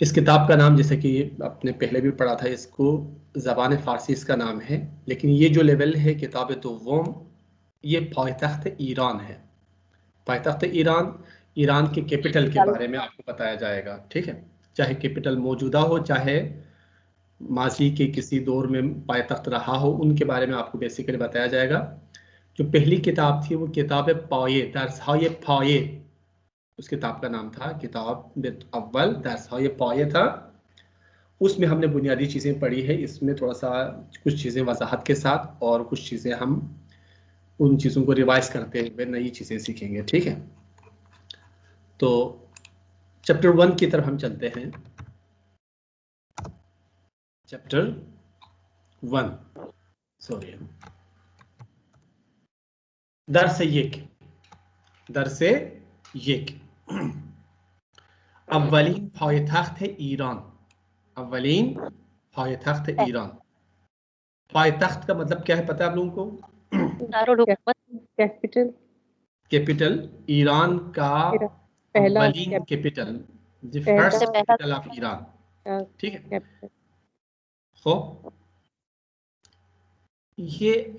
इस किताब का नाम जैसे कि आपने पहले भी पढ़ा था, इसको ज़बान फ़ारसी इसका नाम है, लेकिन ये जो लेवल है किताब दोम ये पायतख्त ईरान है. पायतख्त ईरान के कैपिटल के बारे में आपको बताया जाएगा. ठीक है, चाहे कैपिटल मौजूदा हो चाहे माजी के किसी दौर में पायतख्त रहा हो, उनके बारे में आपको बेसिकली बताया जाएगा. जो पहली किताब थी वो किताब पाये दर्सहाय पाये, उस किताब का नाम था किताब अव्वल दर्सहाय पाये था. उसमें हमने बुनियादी चीज़ें पढ़ी है. इसमें थोड़ा सा कुछ चीज़ें वजाहत के साथ और कुछ चीज़ें हम उन चीज़ों को रिवाइज करते हुए नई चीज़ें सीखेंगे. ठीक है, तो चैप्टर 1 की तरफ हम चलते हैं. चैप्टर 1 सॉरी दर्स एक अव्वलीन पायतख्त ईरान. अव्वलीन पायतख्त ईरान. पायतख्त का मतलब क्या है पता है आप लोगों को? कैपिटल. कैपिटल ईरान का अव्वलीन capital, the first capital of Iran. ठीक है, हो ये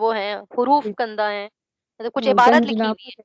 वो है हुरूफ कंदा है, मतलब कुछ इबारत लिखी हुई है.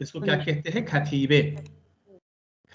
इसको क्या कहते हैं?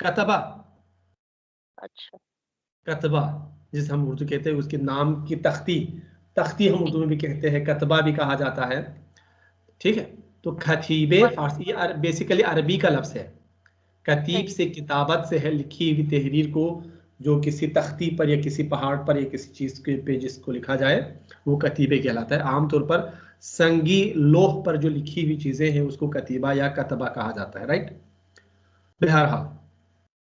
कतबा. अच्छा, कतबा जिसे हम उर्दू कहते हैं, उसके नाम की तख्ती हम उर्दू में भी कहते हैं, कतबा भी कहा जाता है. ठीक है, तो खतीबे फारसी बेसिकली अरबी का लफ्ज़ है. कतीब से किताबत से है, लिखी हुई तहरीर को, जो किसी तख्ती पर या किसी पहाड़ पर या किसी चीज़ के पे जिसको लिखा जाए वो कतीबे कहलाता है. आमतौर पर संगी लोह पर जो लिखी हुई चीज़ें हैं उसको कतीबा या कतबा कहा जाता है. राइट. बहरहाल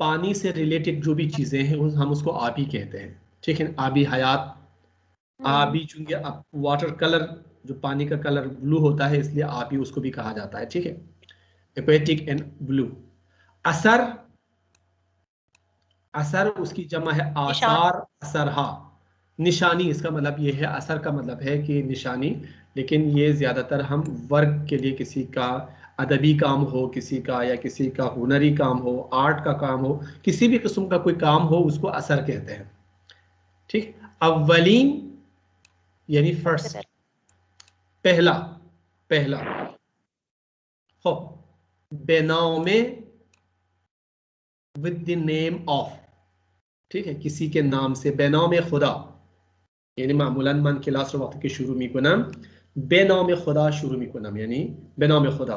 पानी से रिलेटेड जो भी चीजें हैं हम उसको आबी कहते हैं. ठीक है, आबी हयात. आबी चूंकि वाटर कलर जो पानी का कलर ब्लू होता है इसलिए आबी उसको भी कहा जाता है. ठीक है, एक्वेटिक एंड ब्लू. असर. असर उसकी जमा है आसार, असरहा. निशानी इसका मतलब ये है, असर का मतलब है कि निशानी, लेकिन ये ज्यादातर हम वर्क के लिए, किसी का अदबी काम हो, किसी का या किसी का हुनरी काम हो, आर्ट का काम हो, किसी भी किस्म का कोई काम हो उसको असर कहते हैं. ठीक. अव्वलीन यानी फर्स्ट, पहला. हो बेनामे विद द नेम ऑफ. ठीक है, किसी के नाम से. बेनाम खुदा यानी मामूलन मन क्लास वक्त के शुरू में कुनम बेनाम खुदा शुरू में कुनम यानी बेनाम खुदा.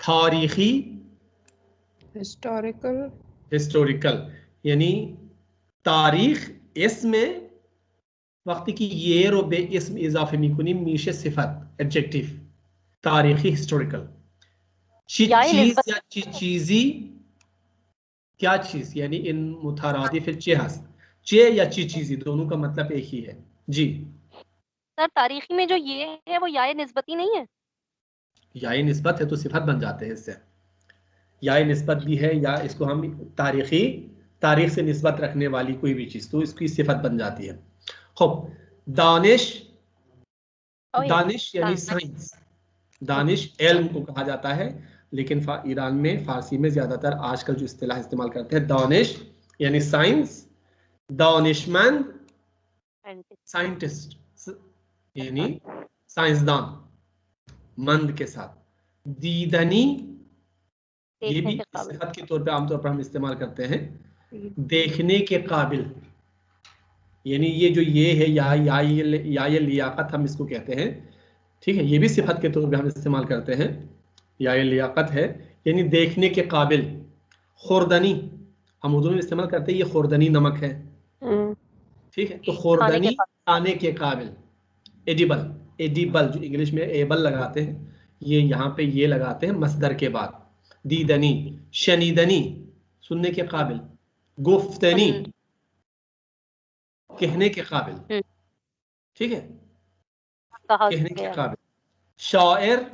तारीखी हिस्टोरिकल यानी तारीख इसमें वक्ती की येर व बे इसम इजाफे मिकुनी मीशे सिफत एडजेक्टिव तारीखी हिस्टोरिकल चीज या चीजी क्या चीज यानी इन मुतारादिफ चे हस चे या चीजी दोनों का मतलब एक ही है जी सर। तारीखी में जो ये है वो याय निस्बती नहीं है? याय निस्बत है तो सिफत बन जाते हैं इससे याय निस्बत भी है या इसको हम तारीखी तारीख से निस्बत रखने वाली कोई भी चीज तो इसकी सिफत बन जाती है। खूब दानिश दानिश यानी साइंस दानिश इल्म को कहा जाता है लेकिन ईरान में फारसी में ज्यादातर आजकल जो इस्तिलाह इस्तेमाल करते हैं दानिश यानी साइंस दानिशमंद साइंटिस्ट यानी साइंसदान मंद के साथ दीदनी ये भी सेहत के तौर पे आमतौर पर हम इस्तेमाल करते हैं देखने के काबिल यानी ये जो ये है या ये लियाकत हम इसको कहते हैं ठीक है ये भी सिफत के तौर पे हम इस्तेमाल करते हैं या ये लियाकत है यानी देखने के काबिल। खुर्दनी हम उर्दू में इस्तेमाल करते हैं ये खुर्दनी नमक है ठीक है तो खुर्दनी खाने के काबिल एडिबल एडिबल जो इंग्लिश में एबल लगाते हैं ये यहाँ पे ये लगाते हैं मसदर के बाद दीदनी शनीदनी सुनने के काबिल गुफ्तनी कहने के काबिल ठीक है कहने के काबिल शायर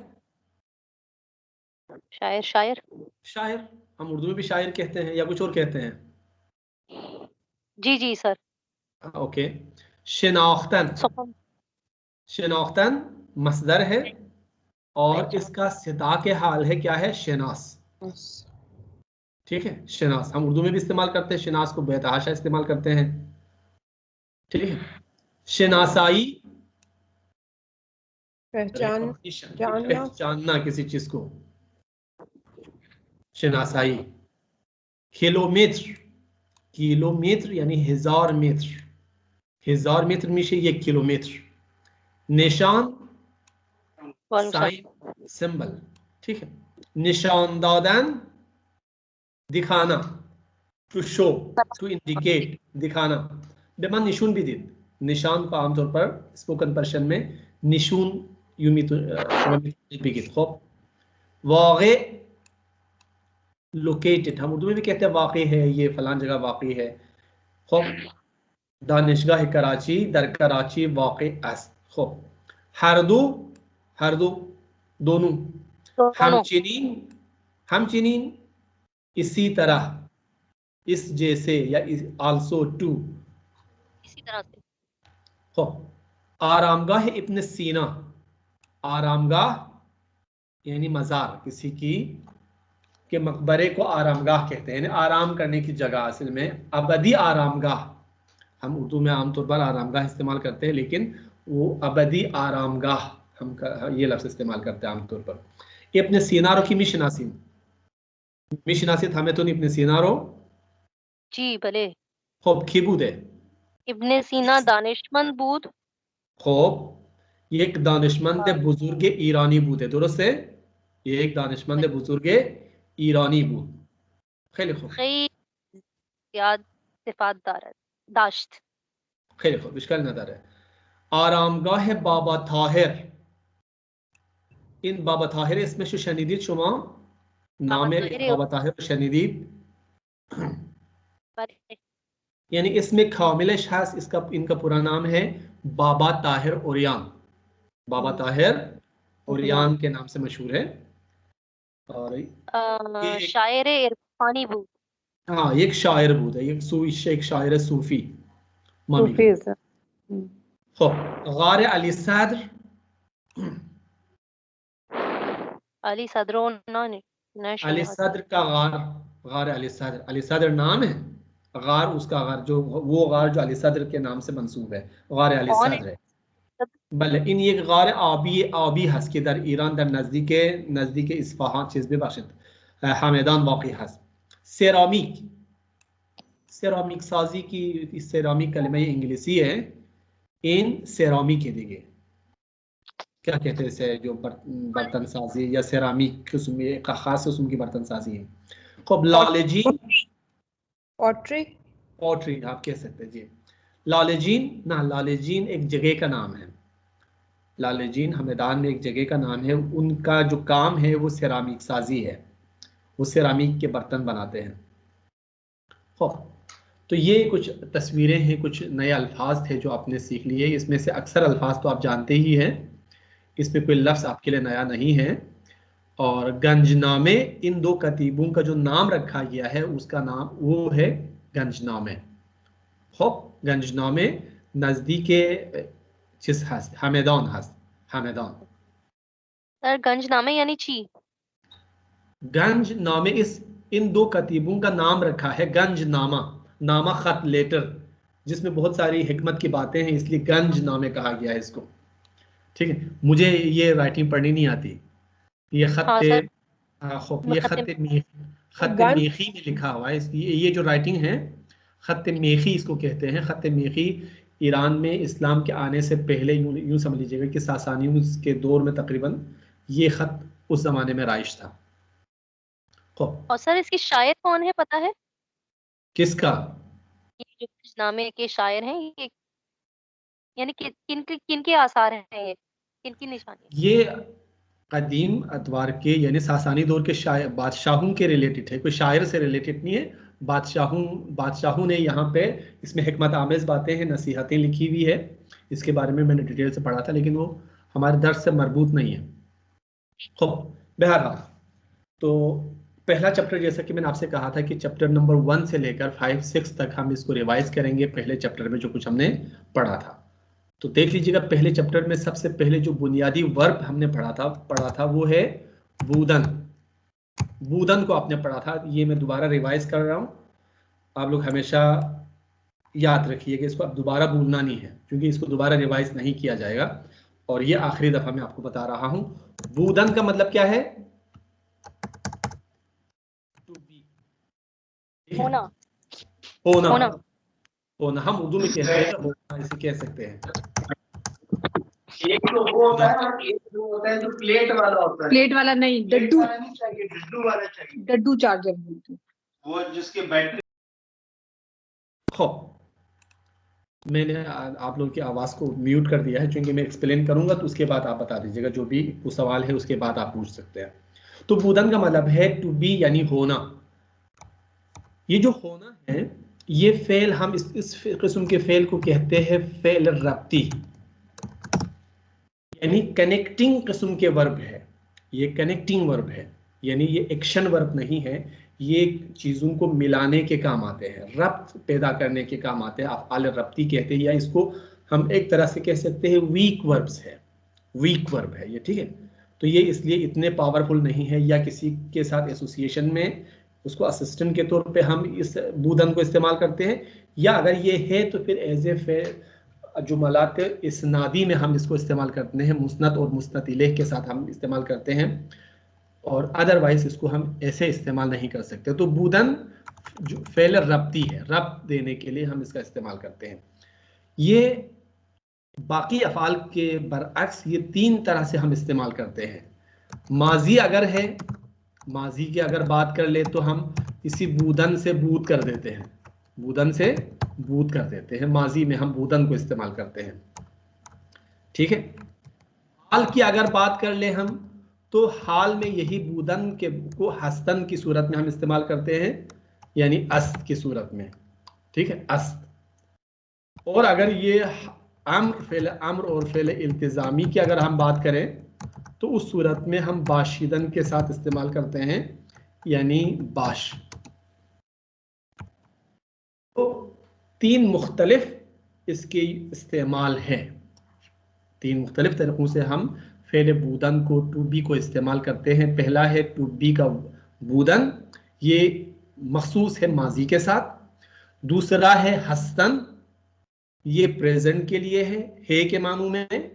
शायर शायर शायर हम उर्दू में भी शायर कहते हैं या कुछ और कहते हैं? जी जी सर। ओके शिनाख्तन शिनाख्तन मसदर है और इसका सिता के हाल है क्या है शनास ठीक है शनास हम उर्दू में भी इस्तेमाल करते हैं शनास को बेतहाशा इस्तेमाल करते हैं ठीक है। शनासाई पहचानना किसी चीज को शनासाई। किलोमीटर किलोमीटर यानी 1000 मीटर 1000 मीटर में से 1 किलोमीटर। निशान साइन सिंबल ठीक है। निशान दादन दिखाना टू शो टू इंडिकेट दिखाना बेमान निशून भी दिन निशान को आमतौर पर स्पोकन पर्शियन में निशून यूमी खूब। वाक़े लोकेटेड हम उर्दू में भी कहते हैं वाक़ई है ये फलान जगह वाक़ई है खूब। दानिशगाह कराची दर कराची वाक़ई अस्त खूब। हरदू दोनों। हमचिनीन इसी तरह इस जैसे या आल्सो टू इसी तरह से खूब। आरामगाह इब्न सीना आरामगाह यानी मज़ार किसी की के मकबरे को आरामगाह कहते हैं यानी आराम करने की जगह असल में अबदी आरामगाह हम उर्दू में आमतौर पर आरामगाह इस्तेमाल करते हैं लेकिन वो अबदी आरामगाह हम ये लफ्ज़ इस्तेमाल करते हैं आमतौर पर। इब्न सीना रो की मिशनासित हमें तो इब्न सीना रो जी भले खूब की बूद है इब्न सीना दानिशमंद बूद खूब ये एक दानिशमंद बुजुर्ग ईरानी बूद है दुरुस्त है ये एक दानिशमंद बुजुर्ग ईरानी बूद खैली खूब याद सिफात दाश्त खैली खूब इश्काल नजर है। आरामगाह बाबा ताहिर इन बाबा ताहिर इसमें शो शनीदीद शुमा नाम है बाबा ताहिर शनीदीद यानी इसमें खामिल शास इसका इनका पूरा नाम है बाबा ताहिर ओरियान बाबा ताहिर ओरियान के नाम से मशहूर है। और शायर इरफानी बूद हाँ एक शायर बूद है एक शायर सूफी गार अली सद्र अली सदरो अली सद्र का गार अली सद्र नाम है गार उसका गार जो वो गार जो अली सद्र के नाम से मंसूब है गार अली सद्र है। बल्ले इन ये गार आबी हस के दर ईरान दर नज़दीक इस्फहान चीज़ भी बाशिद हामेदान वाक़ई हस। सेरामिक साजी की सेरामिक कलमा इंग्लिशी है इन सेरामिक के दिगे क्या कहते हैं इसे, जो बर्तन साजी या सेरामिक किस्म, एक खास किस्म की बर्तन साजी है। खूब लालजीन, पॉटरी, पॉटरी आप कह सकते हैं जी। लालजीन ना, लालजीन एक जगह का नाम है। लालजीन हमदान में एक जगह का नाम है। उनका जो काम है वो सेरामिक साजी है, वो सेरामिक के बर्तन बनाते हैं। तो ये कुछ तस्वीरें हैं, कुछ नए अल्फाज थे जो आपने सीख लिए। इसमें से अक्सर अल्फाज तो आप जानते ही हैं, इसमें कोई लफ्ज़ आपके लिए नया नहीं है। और गंजनामे, इन दो कतीबों का जो नाम रखा गया है उसका नाम वो है गंजनामे। हो, गंजनामे नज़दीक चीज हस्त, हमेदान हस्त, हमेदान। सर गंजनामे यानी ची? गंजनामे, इन दो कतीबों का नाम रखा है गंजनामा, नामा खत, लेटर, जिसमें बहुत सारी हिकमत की बातें हैं, इसलिए गंजनामे कहा गया है इसको। ठीक है, मुझे ये राइटिंग पढ़नी नहीं आती। ये खत, हाँ सर, ये खत्म। खत मेखी में लिखा हुआ है। ये जो राइटिंग है खत मेखी इसको कहते हैं। खत मेखी ईरान में इस्लाम के आने से पहले, यूं समझ लीजिएगा कि सासानियों के दौर में तकरीबन ये खत उस जमाने में राइज था। और सर इसकी शायर कौन है, पता है? किसका? ये जो गंजनामे के शायर हैं ये, यानी किन के आसार हैं ये, किन की निशानी? ये कदीम अतवार के यानी सासानी दौर के शायर, बादशाहों के रिलेटेड है, कोई शायर से रिलेटेड नहीं है। बादशाहों ने यहाँ पे इसमें हिकमत आमेज बातें हैं, नसीहतें लिखी हुई है। इसके बारे में मैंने डिटेल से पढ़ा था, लेकिन वो हमारे दर्स से मरबूत नहीं है। खूब, बहरहाल, तो पहला चैप्टर, जैसा कि मैंने आपसे कहा था कि चैप्टर नंबर 1 से लेकर 5, 6 तक हम इसको रिवाइज करेंगे, पहले चैप्टर में जो कुछ हमने पढ़ा था। तो देख लीजिएगा, पहले चैप्टर में सबसे पहले जो बुनियादी वर्ब हमने पढ़ा था वो है बूदन। बूदन को आपने पढ़ा था, ये मैं दोबारा रिवाइज कर रहा हूं। आप लोग हमेशा याद रखिएगा, इसको अब दोबारा भूलना नहीं है, क्योंकि इसको दोबारा रिवाइज नहीं किया जाएगा। और ये आखिरी दफा मैं आपको बता रहा हूं। बूदन का मतलब क्या है? टू बी, होना। होना। होना। होना हम उर्दू में कहते हैं होना, इसे कह सकते हैं। एक तो वो होता है और एक जो होता है जो प्लेट वाला होता है। प्लेट वाला नहीं, डड्डू वाला नहीं चाहिए, डड्डू वाला चाहिए। डड्डू चार्जर बोलते हैं वो, जिसके बैटरी। मैंने आप लोगों की आवाज़ को म्यूट कर दिया है, क्योंकि मैं एक्सप्लेन करूंगा तो उसके बाद आप बता दीजिएगा, जो भी वो सवाल है उसके बाद आप पूछ सकते हैं। तो बूदन का मतलब है टू बी, यानी होना। ये जो होना है, ये फेल, हम इस किस्म के फेल को कहते हैं फेल रब्ती, यानी कनेक्टिंग किस्म के वर्ब है। ये कनेक्टिंग वर्ब है, यानी ये एक्शन वर्ब नहीं है। ये चीज़ों को मिलाने के काम आते हैं, रब्त पैदा करने के काम आते हैं। अफ़आल रब्ती कहते हैं, या इसको हम एक तरह से कह सकते हैं वीक वर्ब्स है, वीक वर्ब है ये। ठीक है, तो ये इसलिए इतने पावरफुल नहीं है, या किसी के साथ एसोसिएशन में उसको असिस्टेंट के तौर पे हम इस बूदन को इस्तेमाल करते हैं, या अगर ये है तो फिर एज ए जुमलात इसनादी में हम इसको इस्तेमाल करते हैं, मुस्नद और मुस्नद इलेह के साथ हम इस्तेमाल करते हैं, और अदरवाइज इसको हम ऐसे इस्तेमाल नहीं कर सकते। तो बूदन जो फेल रब्ती है, रब्त देने के लिए हम इसका इस्तेमाल करते हैं। ये बाकी अफ़ाल के बरअक्स ये 3 तरह से हम इस्तेमाल करते हैं। माजी अगर है, माजी की अगर बात कर ले तो हम इसी बूदन से बूद कर देते हैं, बूदन से बूद कर देते हैं, माजी में हम बूदन को इस्तेमाल करते हैं। ठीक है, हाल की अगर बात कर ले हम, तो हाल में यही बूदन के को हस्तन की सूरत में हम इस्तेमाल करते हैं, यानी अस्त की सूरत में। ठीक है, अस्त। और अगर ये अम्र और फेल इल्तिजामी की अगर हम बात करें, तो उस सूरत में हम बाशिदन के साथ इस्तेमाल करते हैं, यानी बाश। तो 3 मुख्तलिफ इसके इस्तेमाल हैं। 3 मुख्तलिफ तरीक़ों से हम फेल बूदन को, टू बी को इस्तेमाल करते हैं। पहला है टू बी का बूदन, ये मखसूस है माजी के साथ। दूसरा है हस्तन, ये प्रेजेंट के लिए है के मानों में।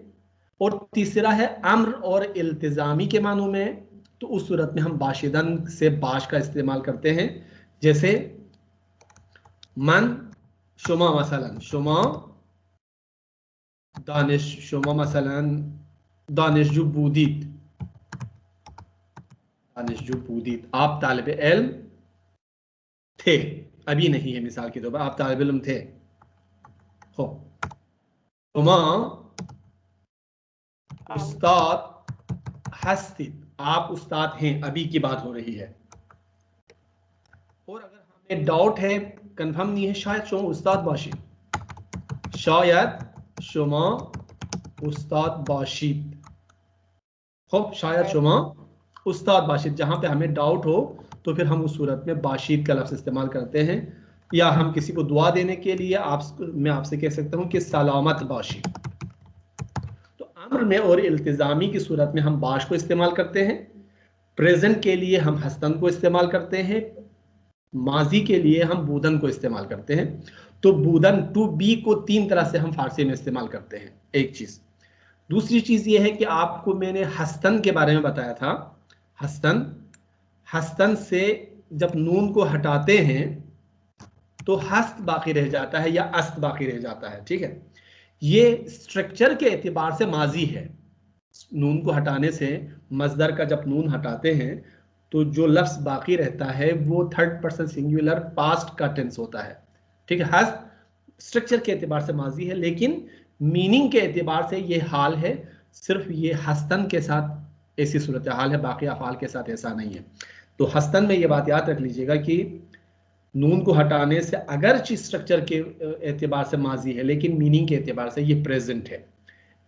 और तीसरा है अम्र और इल्तिजामी के मानों में। तो उस सूरत में हम बाशिदन से बाश का इस्तेमाल करते हैं, जैसे मन शुमा, मसलन शुमा दानिश, शुमा मसलन दानिशजू बूदीत, दानिशजू बूदीत, आप तालिब इल्म थे, अभी नहीं है, मिसाल के तौर पर आप तालिब इल्म थे। हो तुमा उस्ताद हस्तित, आप उस्ताद हैं, अभी की बात हो रही है। और अगर हमें डाउट है, कंफर्म नहीं है, शायद शुमा उस्ताद बाशिद, शायद शुमा उस्ताद बाशिद, हो शायद शुमा उस्ताद बाशिद, जहां पे हमें डाउट हो तो फिर हम उस सूरत में बाशिद का लफ्ज़ इस्तेमाल करते हैं। या हम किसी को दुआ देने के लिए मैं आपसे कह सकता हूं कि सलामत बाशिद। तो अम्र में और इल्तिज़ामी की सूरत में हम बाश को इस्तेमाल करते हैं, प्रेजेंट के लिए हम हस्तन को इस्तेमाल करते हैं, माजी के लिए हम बूदन को इस्तेमाल करते हैं। तो बूदन टू बी को 3 तरह से हम फारसी में इस्तेमाल करते हैं, एक चीज़। दूसरी चीज़ ये है कि आपको मैंने हस्तन के बारे में बताया था। हस्तन, हस्तन से जब नून को हटाते हैं तो हस्त बाकी रह जाता है या अस्त बाकी रह जाता है, ठीक है। ये स्ट्रक्चर के एतबार से माजी है। नून को हटाने से, मजदर का जब नून हटाते हैं तो जो लफ्ज़ बाकी रहता है वो 3rd पर्सन सिंगुलर पास्ट का टेंस होता है, ठीक है। हस्त स्ट्रक्चर के एतबार से माजी है, लेकिन मीनिंग के एतबार से ये हाल है। सिर्फ ये हस्तन के साथ ऐसी सूरत हाल है, बाकी अफ़ाल के साथ ऐसा नहीं है। तो हस्तन में ये बात याद रख लीजिएगा कि नून को हटाने से अगरचे स्ट्रक्चर के एतबार से माजी है, लेकिन मीनिंग के एतबार से ये प्रेजेंट है।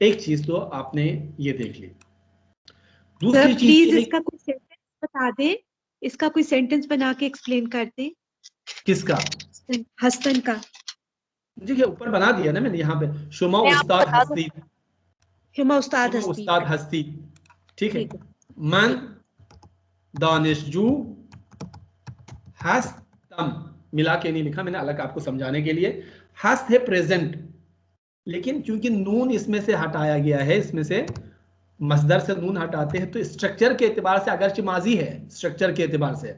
एक चीज तो आपने ये देख ली। दूसरी चीज, प्लीज इसका कोई सेंटेंस बता दे, इसका कोई सेंटेंस बना के एक्सप्लेन कर दे। किसका? हस्तन का। देखिए ऊपर बना दिया ना मैंने, यहाँ पे शुमा उस्ताद हस्ती, शुमा उस्ताद हस्ती, उस्ताद हस्ती, ठीक है। मन दानिशजू हस्तम, मिला के नहीं लिखा मैंने, अलग आपको समझाने के लिए। हस्त है प्रेजेंट, लेकिन क्योंकि नून इसमें से हटाया गया है, इसमें से मसदर से नून हटाते हैं तो स्ट्रक्चर के एतबार से अगरचे माजी है, स्ट्रक्चर के एतबार से,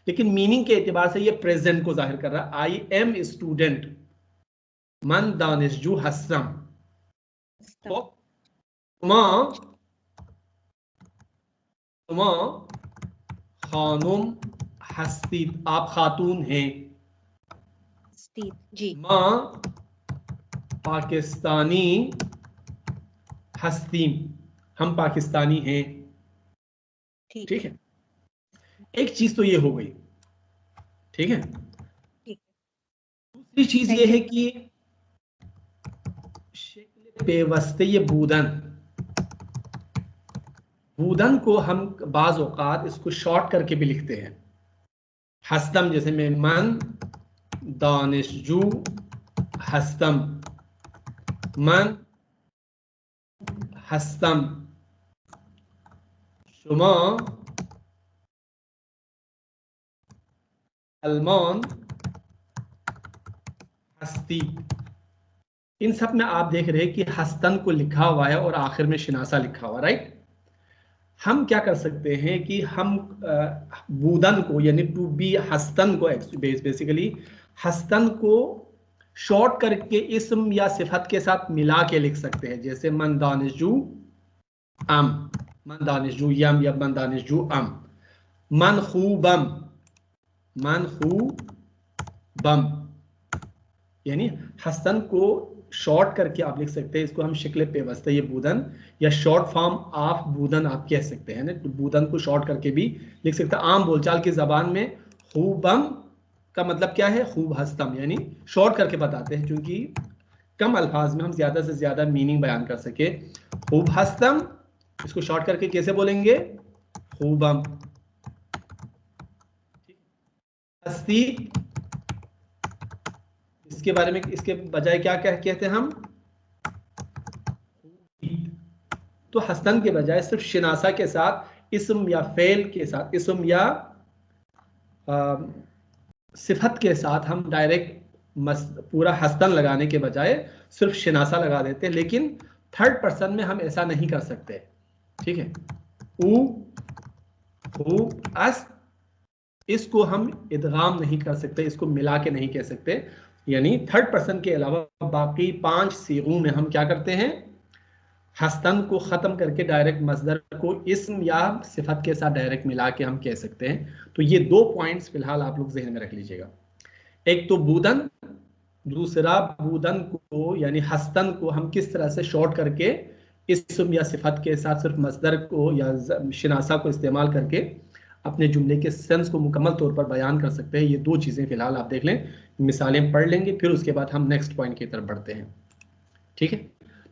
लेकिन मीनिंग के एतबार से ये प्रेजेंट को जाहिर कर रहा है। आई एम स्टूडेंट, मन दानिशजू हस्तम, तुमा खानुम हस्ती, आप खातून हैं। जी। माँ पाकिस्तानी हस्तीम, हम पाकिस्तानी हैं, ठीक है। एक चीज तो ये हो गई, ठीक है। दूसरी चीज ये है कि शक्ल पेवस्ते, ये बूदन, बूदन को हम बाज औकात इसको शॉर्ट करके भी लिखते हैं। हस्तम, जैसे मैं मन दानिशजू हस्तम, मन हस्तम, शुमा सलमान हस्ती। इन सब में आप देख रहे हैं कि हस्तन को लिखा हुआ है और आखिर में शिनासा लिखा हुआ, राइट। हम क्या कर सकते हैं कि हम बूदन को यानी टू बी हस्तन को, बेसिकली हस्तन को शॉर्ट करके इस्म या सिफत के साथ मिला के लिख सकते हैं। जैसे मन दानिशजू अम, मन दानिशजू यम या मन दानिशजू अम, मन खूबम, मन खूबम, यानी हस्तन को शॉर्ट करके आप लिख सकते हैं। इसको हम शक्ल पेवस्ते, ये बूदन या शॉर्ट फॉर्म ऑफ बूदन आप कह सकते हैं ना। तो बूदन को शॉर्ट करके भी लिख सकते हैं। आम बोलचाल की जबान में खूबम का मतलब क्या है? खूब हस्तम, यानी शॉर्ट करके बताते हैं, क्योंकि कम अल्फाज में हम ज्यादा से ज्यादा मीनिंग बयान कर सके। खूब हस्तम, इसको शॉर्ट करके कैसे बोलेंगे? खूबम। हस्ती, इसके बारे में, इसके बजाय क्या कहते हैं हम? तो हस्तन के बजाय सिर्फ शिनासा के साथ, इस्म या फेल के साथ, इस्म या सिफत के साथ हम डायरेक्ट पूरा हस्तन लगाने के बजाय सिर्फ शिनासा लगा देते हैं। लेकिन 3rd पर्सन में हम ऐसा नहीं कर सकते, ठीक है। ऊ, हु, अस, इसको हम इदगाम नहीं कर सकते, इसको मिला के नहीं कह सकते। यानी 3rd पर्सन के अलावा बाकी 5 सीगों में हम क्या करते हैं? हस्तन को ख़त्म करके डायरेक्ट मस्दर को इस्म या सिफत के साथ डायरेक्ट मिला के हम कह सकते हैं। तो ये 2 पॉइंट्स फिलहाल आप लोग जहन में रख लीजिएगा। एक तो बूदन, दूसरा बूदन को यानी हस्तन को हम किस तरह से शॉर्ट करके इस्म या सिफत के साथ सिर्फ मस्दर को या शिनासा को इस्तेमाल करके अपने जुमले के सेंस को मुकम्मल तौर पर बयान कर सकते हैं। ये 2 चीज़ें फिलहाल आप देख लें, मिसालें पढ़ लेंगे, फिर उसके बाद हम नेक्स्ट पॉइंट की तरफ बढ़ते हैं। ठीक है,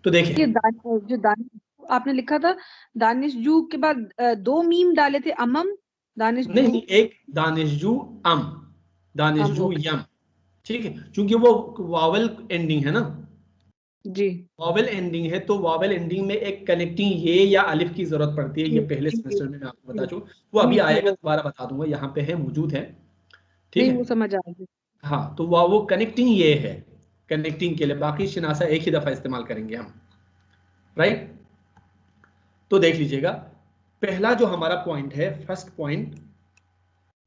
तो देखिए जो दानिश आपने लिखा था, दानिशजू के बाद 2 मीम डाले थे, अमम दानिशजू नहीं, एक दानिशजू अम, दानिशजू यम। ठीक है, क्योंकि वो वावल एंडिंग है ना जी, वावल एंडिंग है, तो वावल एंडिंग में एक कनेक्टिंग ये या अलिफ की जरूरत पड़ती है। ये पहले सेमेस्टर में मैं आपको बता चुका, वो अभी आएगा, दोबारा बता दूंगा, यहाँ पे है, मौजूद है। ठीक है, वो समझ आ गई। हाँ, तो वो कनेक्टिंग ये है, कनेक्टिंग के लिए बाकी शिनासा एक ही दफा इस्तेमाल करेंगे हम, राइट। तो देख लीजिएगा, पहला जो हमारा पॉइंट है, फर्स्ट पॉइंट,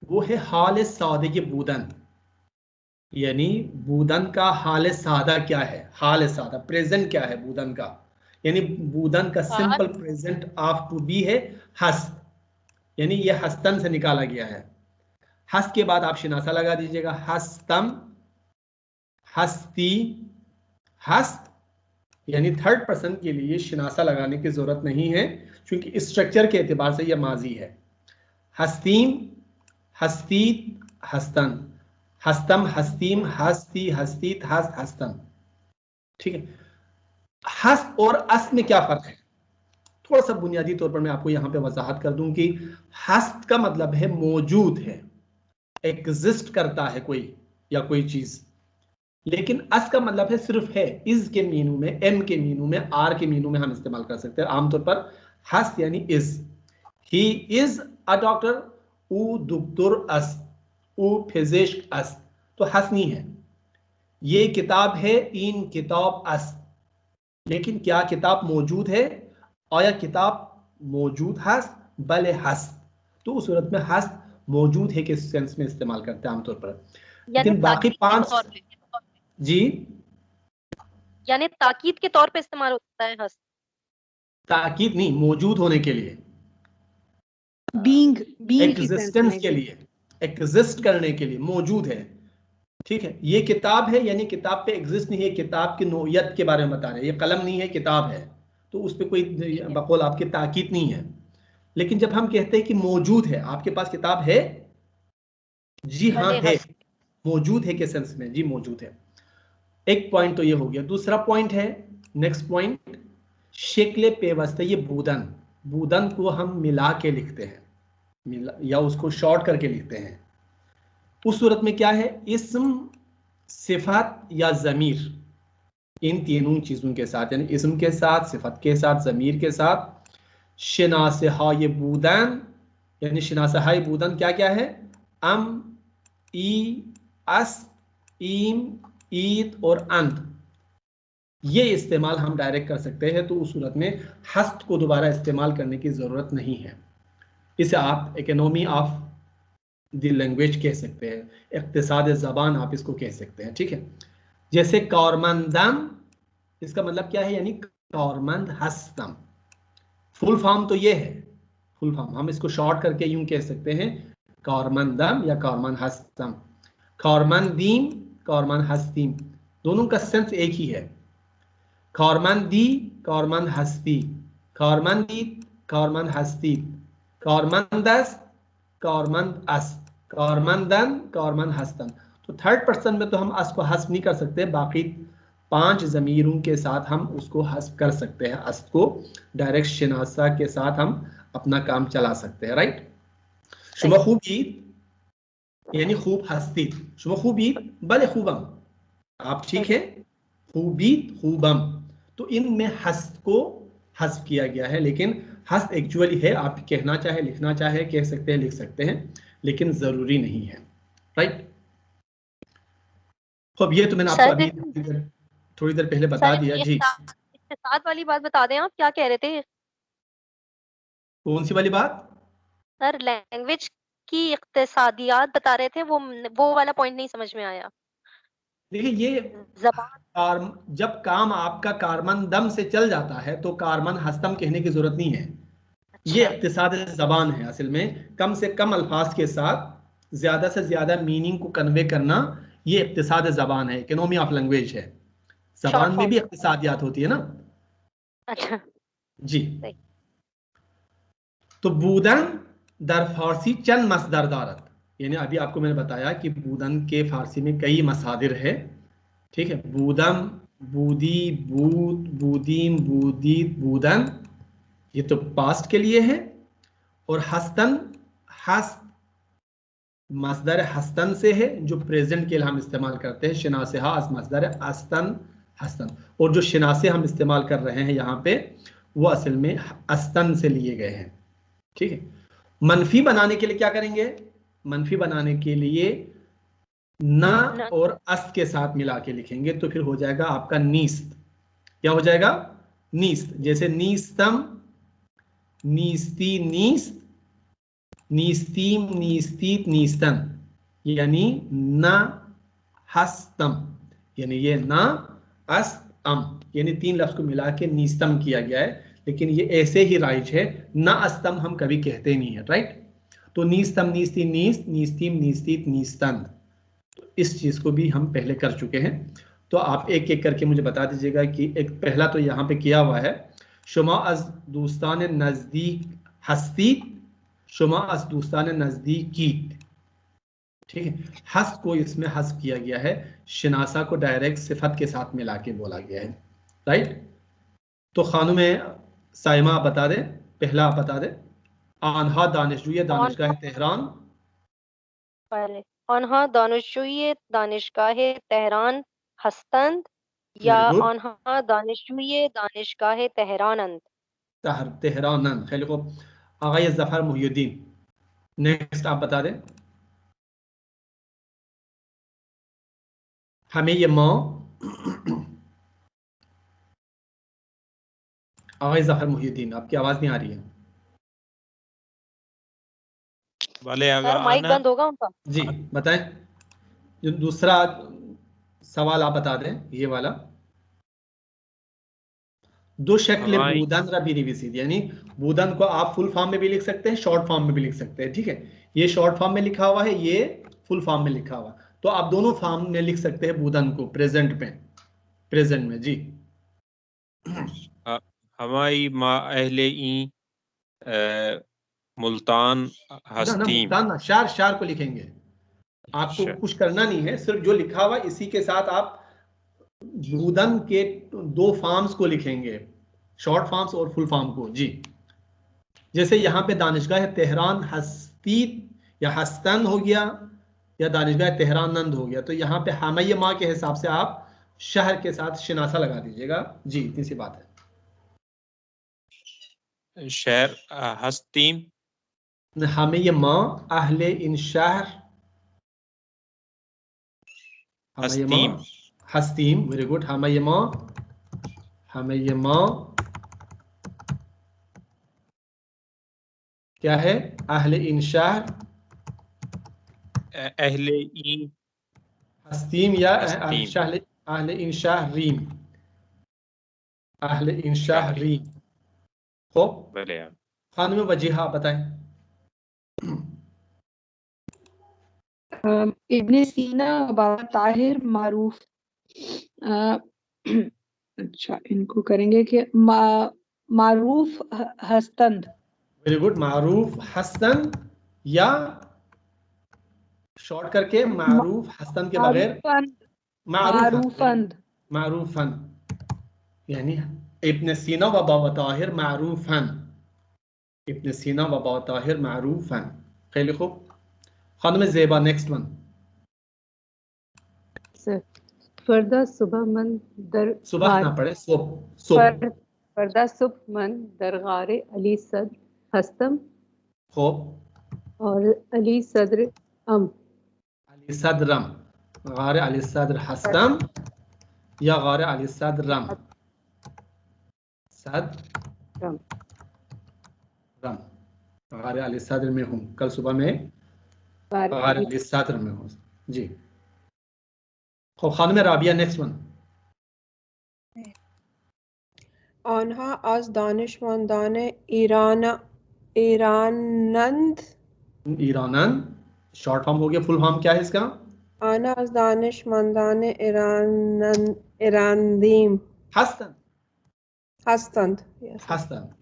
वो है हाल सादे के बूदन, यानी बूदन का हाल सादा क्या है। हाल सादा प्रेजेंट क्या है बूदन का, यानी बूदन का simple present of to be है हस्त, यानी ये हस्तन से निकाला गया है। हस्त के बाद आप शिनासा लगा दीजिएगा, हस्तम, हस्ती, हस्त, यानी थर्ड पर्सन के लिए शिनासा लगाने की जरूरत नहीं है, क्योंकि स्ट्रक्चर के एतबार से यह माजी है। हस्तीम, हस्तीत, हस्तन, हस्तम, हस्तीम, हस्ती, हस्तीत, हस्त, हस्तन। ठीक है, हस्त और अस्त में क्या फर्क है, थोड़ा सा बुनियादी तौर पर मैं आपको यहां पे वजाहत कर दूं कि हस्त का मतलब है मौजूद है, एग्जिस्ट करता है कोई या कोई चीज, लेकिन अस का मतलब है सिर्फ है। इज के मीनू में, एम के मीनू में, आर के मीनू में हम इस्तेमाल कर सकते हैं आमतौर पर। हस्त यानी is, he is a doctor, उ दुक्तुर अस, उ फिजिस्ट अस, तो हस नहीं है। ये किताब है, इन किताब अस, लेकिन क्या किताब मौजूद है, और या किताब मौजूद हस बल हस, तो उस सूरत में हस मौजूद है के सेंस में इस्तेमाल करते हैं आमतौर पर। लेकिन बाकी 5 जी, यानी ताकीद के तौर पे इस्तेमाल होता है हस्त, ताकीद नहीं, मौजूद होने के लिए, बीइंग एग्जिस्टेंस के लिए, एग्जिस्ट करने के लिए मौजूद है। ठीक है, ये किताब है, यानी किताब पे एग्जिस्ट नहीं है, किताब की नोयत के बारे में बता रहे हैं, ये कलम नहीं है, किताब है, तो उस पर कोई बकौल आपकी ताकीद नहीं है। लेकिन जब हम कहते हैं कि मौजूद है, आपके पास किताब है, जी हाँ है, मौजूद है के सेंस में, जी मौजूद है। एक पॉइंट तो ये हो गया। दूसरा पॉइंट है, नेक्स्ट पॉइंट, शक्ल पेवस्ते, ये बूदन, बूदन को हम मिला के लिखते हैं, या उसको शॉर्ट करके लिखते हैं। उस सूरत में क्या है, इस्म, सिफत या जमीर, इन तीनों चीजों के साथ, यानी इस्म के साथ, सिफत के साथ, जमीर के साथ, शिनासहाय बूदन, यानी शिनासहाय बूदन क्या क्या है, अम, ई, अस, ईम, ईद और अंत, ये इस्तेमाल हम डायरेक्ट कर सकते हैं। तो उस सूरत में हस्त को दोबारा इस्तेमाल करने की जरूरत नहीं है। इसे आप इकोनॉमी ऑफ द लैंग्वेज कह सकते हैं, इक्तिसाद ज़बान आप इसको कह सकते हैं। ठीक है, जैसे कौरमंदम, इसका मतलब क्या है, यानी कौरमंद हस्तम। फुल फॉर्म तो ये है, फुल फॉर्म हम इसको शॉर्ट करके यूं कह सकते हैं, कौरमंदम या कौरमंद हस्तम। कौरमंदीम, कौरमंद हस्तीम, दोनों का सेंस एक ही है। कौरमंदी, कौरमंद हस्ती, कौरमंदीत, कौरमंद हस्तीत, कौरमंदस, कौरमंद अस, कौरमंदन, कौरमंद हस्तन। तो थर्ड पर्सन में तो हम अस को हस्फ नहीं कर सकते, बाकी 5 जमीरों के साथ हम उसको हस्फ कर सकते हैं। अस को डायरेक्ट शिनासा के साथ हम अपना काम चला सकते हैं, राइट। शुमा खूबीत, यानी खूब हस्ती, शुमा खूबीत बले खूबम, आप ठीक है, खूबीत खूबम, तो इनमें हस्त को हस्फ किया गया है। लेकिन हस्त एक्चुअली है, आप कहना चाहे, लिखना चाहे, कह सकते हैं, लिख सकते हैं, लेकिन जरूरी नहीं है, राइट। तो अब ये तो मैंने आपको अभी थोड़ी देर पहले बता दिया जी। इख्तिसाद वाली बात बता दें, आप क्या कह रहे थे? कौन सी वाली बात सर? लैंग्वेज की इख्तिसादियात बता रहे थे, वो वाला पॉइंट नहीं समझ में आया। देखिए ये जबान, जब काम आपका कारमन दम से चल जाता है तो कारमन हस्तम कहने की जरूरत नहीं है। ये अच्छा, इक्तिसाद जबान है असल में, कम से कम अल्फाज के साथ ज्यादा से ज्यादा मीनिंग को कन्वे करना, ये इक्तिसाद जबान है, इकोनॉमी ऑफ लैंग्वेज है। शॉर्ट जबान में फॉर्म। भी इक्तिसादियात होती है ना। अच्छा, जी। सही। तो बूदन दर फारसी चंद मसदर दारत, यानी अभी आपको मैंने बताया कि बूदन के फारसी में कई मसादिर है। ठीक है, बूदम, बूदी, बूद, बूदीम, बूदीद, बूदन, ये तो पास्ट के लिए है। और हस्तन, हस्त मसदर हस्तन से है, जो प्रेजेंट के लिए हम इस्तेमाल करते हैं। शिनासे हास मसदर अस्तन हस्तन, और जो शिनासे हम इस्तेमाल कर रहे हैं यहाँ पे वो असल में अस्तन से लिए गए हैं। ठीक है, मनफी बनाने के लिए क्या करेंगे? मनफी बनाने के लिए ना न, और अस्त के साथ मिला के लिखेंगे, तो फिर हो जाएगा आपका नीस्त। क्या हो जाएगा? नीस्त। जैसे नीस्तम, नीस्ती, नीस्त, नीस्तीम, नीस्तीत, नीस्तन, यानी न हस्तम, यानी ये न अस्तम, यानी तीन लफ्ज को मिला के नीस्तम किया गया है। लेकिन ये ऐसे ही राइज है, न अस्तम हम कभी कहते नहीं है, राइट। तो नीस्तम, नीस्ती, नीस्त, नीस्तीम, नीस्तीत, नीस्तन, तो इस चीज को भी हम पहले कर चुके हैं। तो आप एक एक करके मुझे बता दीजिएगा कि एक पहला तो यहाँ पे किया हुआ है, शुमा अज दोस्तान नजदीक हस्ती, शुमा अज दोस्तान नजदीकीत। ठीक है, हस्त को इसमें हस्फ किया गया है, शिनासा को डायरेक्ट सिफत के साथ मिला के बोला गया है, राइट। तो खानुम साइमा आप बता दें, पहला आप बता दें। आनहा दानिशजूय ऑन दानिशगाह तेहरान, पहले ऑनहा दानिशजूए दानिशगाह तेहरान हस्तंद, या वेरी गुड, ऑनहा दानिशजूए दानिशगाह तेहरानंद। तेहरान, खैर को आगा जफर मुहियुद्दीन, नेक्स्ट आप बता दें। हमें ये माँ आगा जफर मुहियुद्दीन, आपकी आवाज नहीं आ रही है। वाले सर माइक आना। बंद होगा उनका। जी बताएं, जो दूसरा सवाल आप बता दें, ये वाला। दो शक्ल हमारी बूदन रबी रिविसिद, यानी बूदन को आप फुल फॉर्म में भी लिख सकते हैं, शॉर्ट फॉर्म में भी लिख सकते हैं। ठीक है, ये शॉर्ट फॉर्म में लिखा हुआ है, ये फुल फॉर्म में लिखा हुआ, तो आप दोनों फॉर्म में लिख सकते हैं बूदन को प्रेजेंट में, प्रेजेंट में। जी हमारी माँ अहले ई मुल्तान ना ना, हस्तीम। मुल्तान ना, शार, शार को लिखेंगे, आपको अच्छा, कुछ करना नहीं है, सिर्फ जो लिखा हुआ इसी के साथ आप बूदन के दो फॉर्म्स को लिखेंगे, शॉर्ट फॉर्म्स और फुल फॉर्म को। जी, जैसे यहाँ पे दानिशगाह तेहरान हस्ती या हस्तन हो गया, या दानिशगाह तेहरान नंद हो गया, तो यहाँ पे हमय माँ के हिसाब से आप शहर के साथ शिनासा लगा दीजिएगा। जी, इतनी सी बात है। शहर हस्तीम, हमय माँ अहले इन शहर, हमय माँ हस्तीम। हस्तीम, वेरी गुड। हमय माँ, हमय माँ क्या है? अहले इन शहर अहले ई हस्तीम, या हस्तीम अहले इन शाहरीन, अहले इन शहरी। शाहरीन। खूब, भले आप खानम वजीहा बताएं। इब्ने सीना, बाबा ताहिर, मारूफ। अच्छा, इनको करेंगे कि मारूफ हस्तंद। वेरी गुड, मारूफ हसन, या शॉर्ट करके मारूफ हसन के बगैर मारूफंद, मारूफन, मारूफंद। मारूफन, यानी इब्न सीना व बाबा ताहिर मारूफन, इब्न सीना व बाबा ताहिर मारूफन। खैली खूब, खानम ज़ेबा, नेक्स्ट वन। फरदा सुबह मन दर सुबह ना गार, पड़े, सोब, सोब। फरदा सुबह मन दरगारे अली सद हस्तम, खूब, और अली सदर अम। अली सदरम, गार अली सदर हस्तम, या गार अली सदरम, सद रम। रम, गार अली सदर में हूँ, कल सुबह में गार अली सदर में हूँ। जी, खानम राबिया नेक्स्ट वन। आनहा आज दानिशमंदान ईरानंद। शॉर्ट फॉर्म हो गया, फुल फॉर्म क्या है इसका? आना आज दानिशमंदान ईरानदीम हस्तन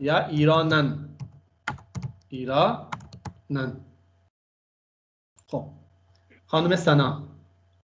या ईरानन। खानम सना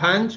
5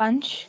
5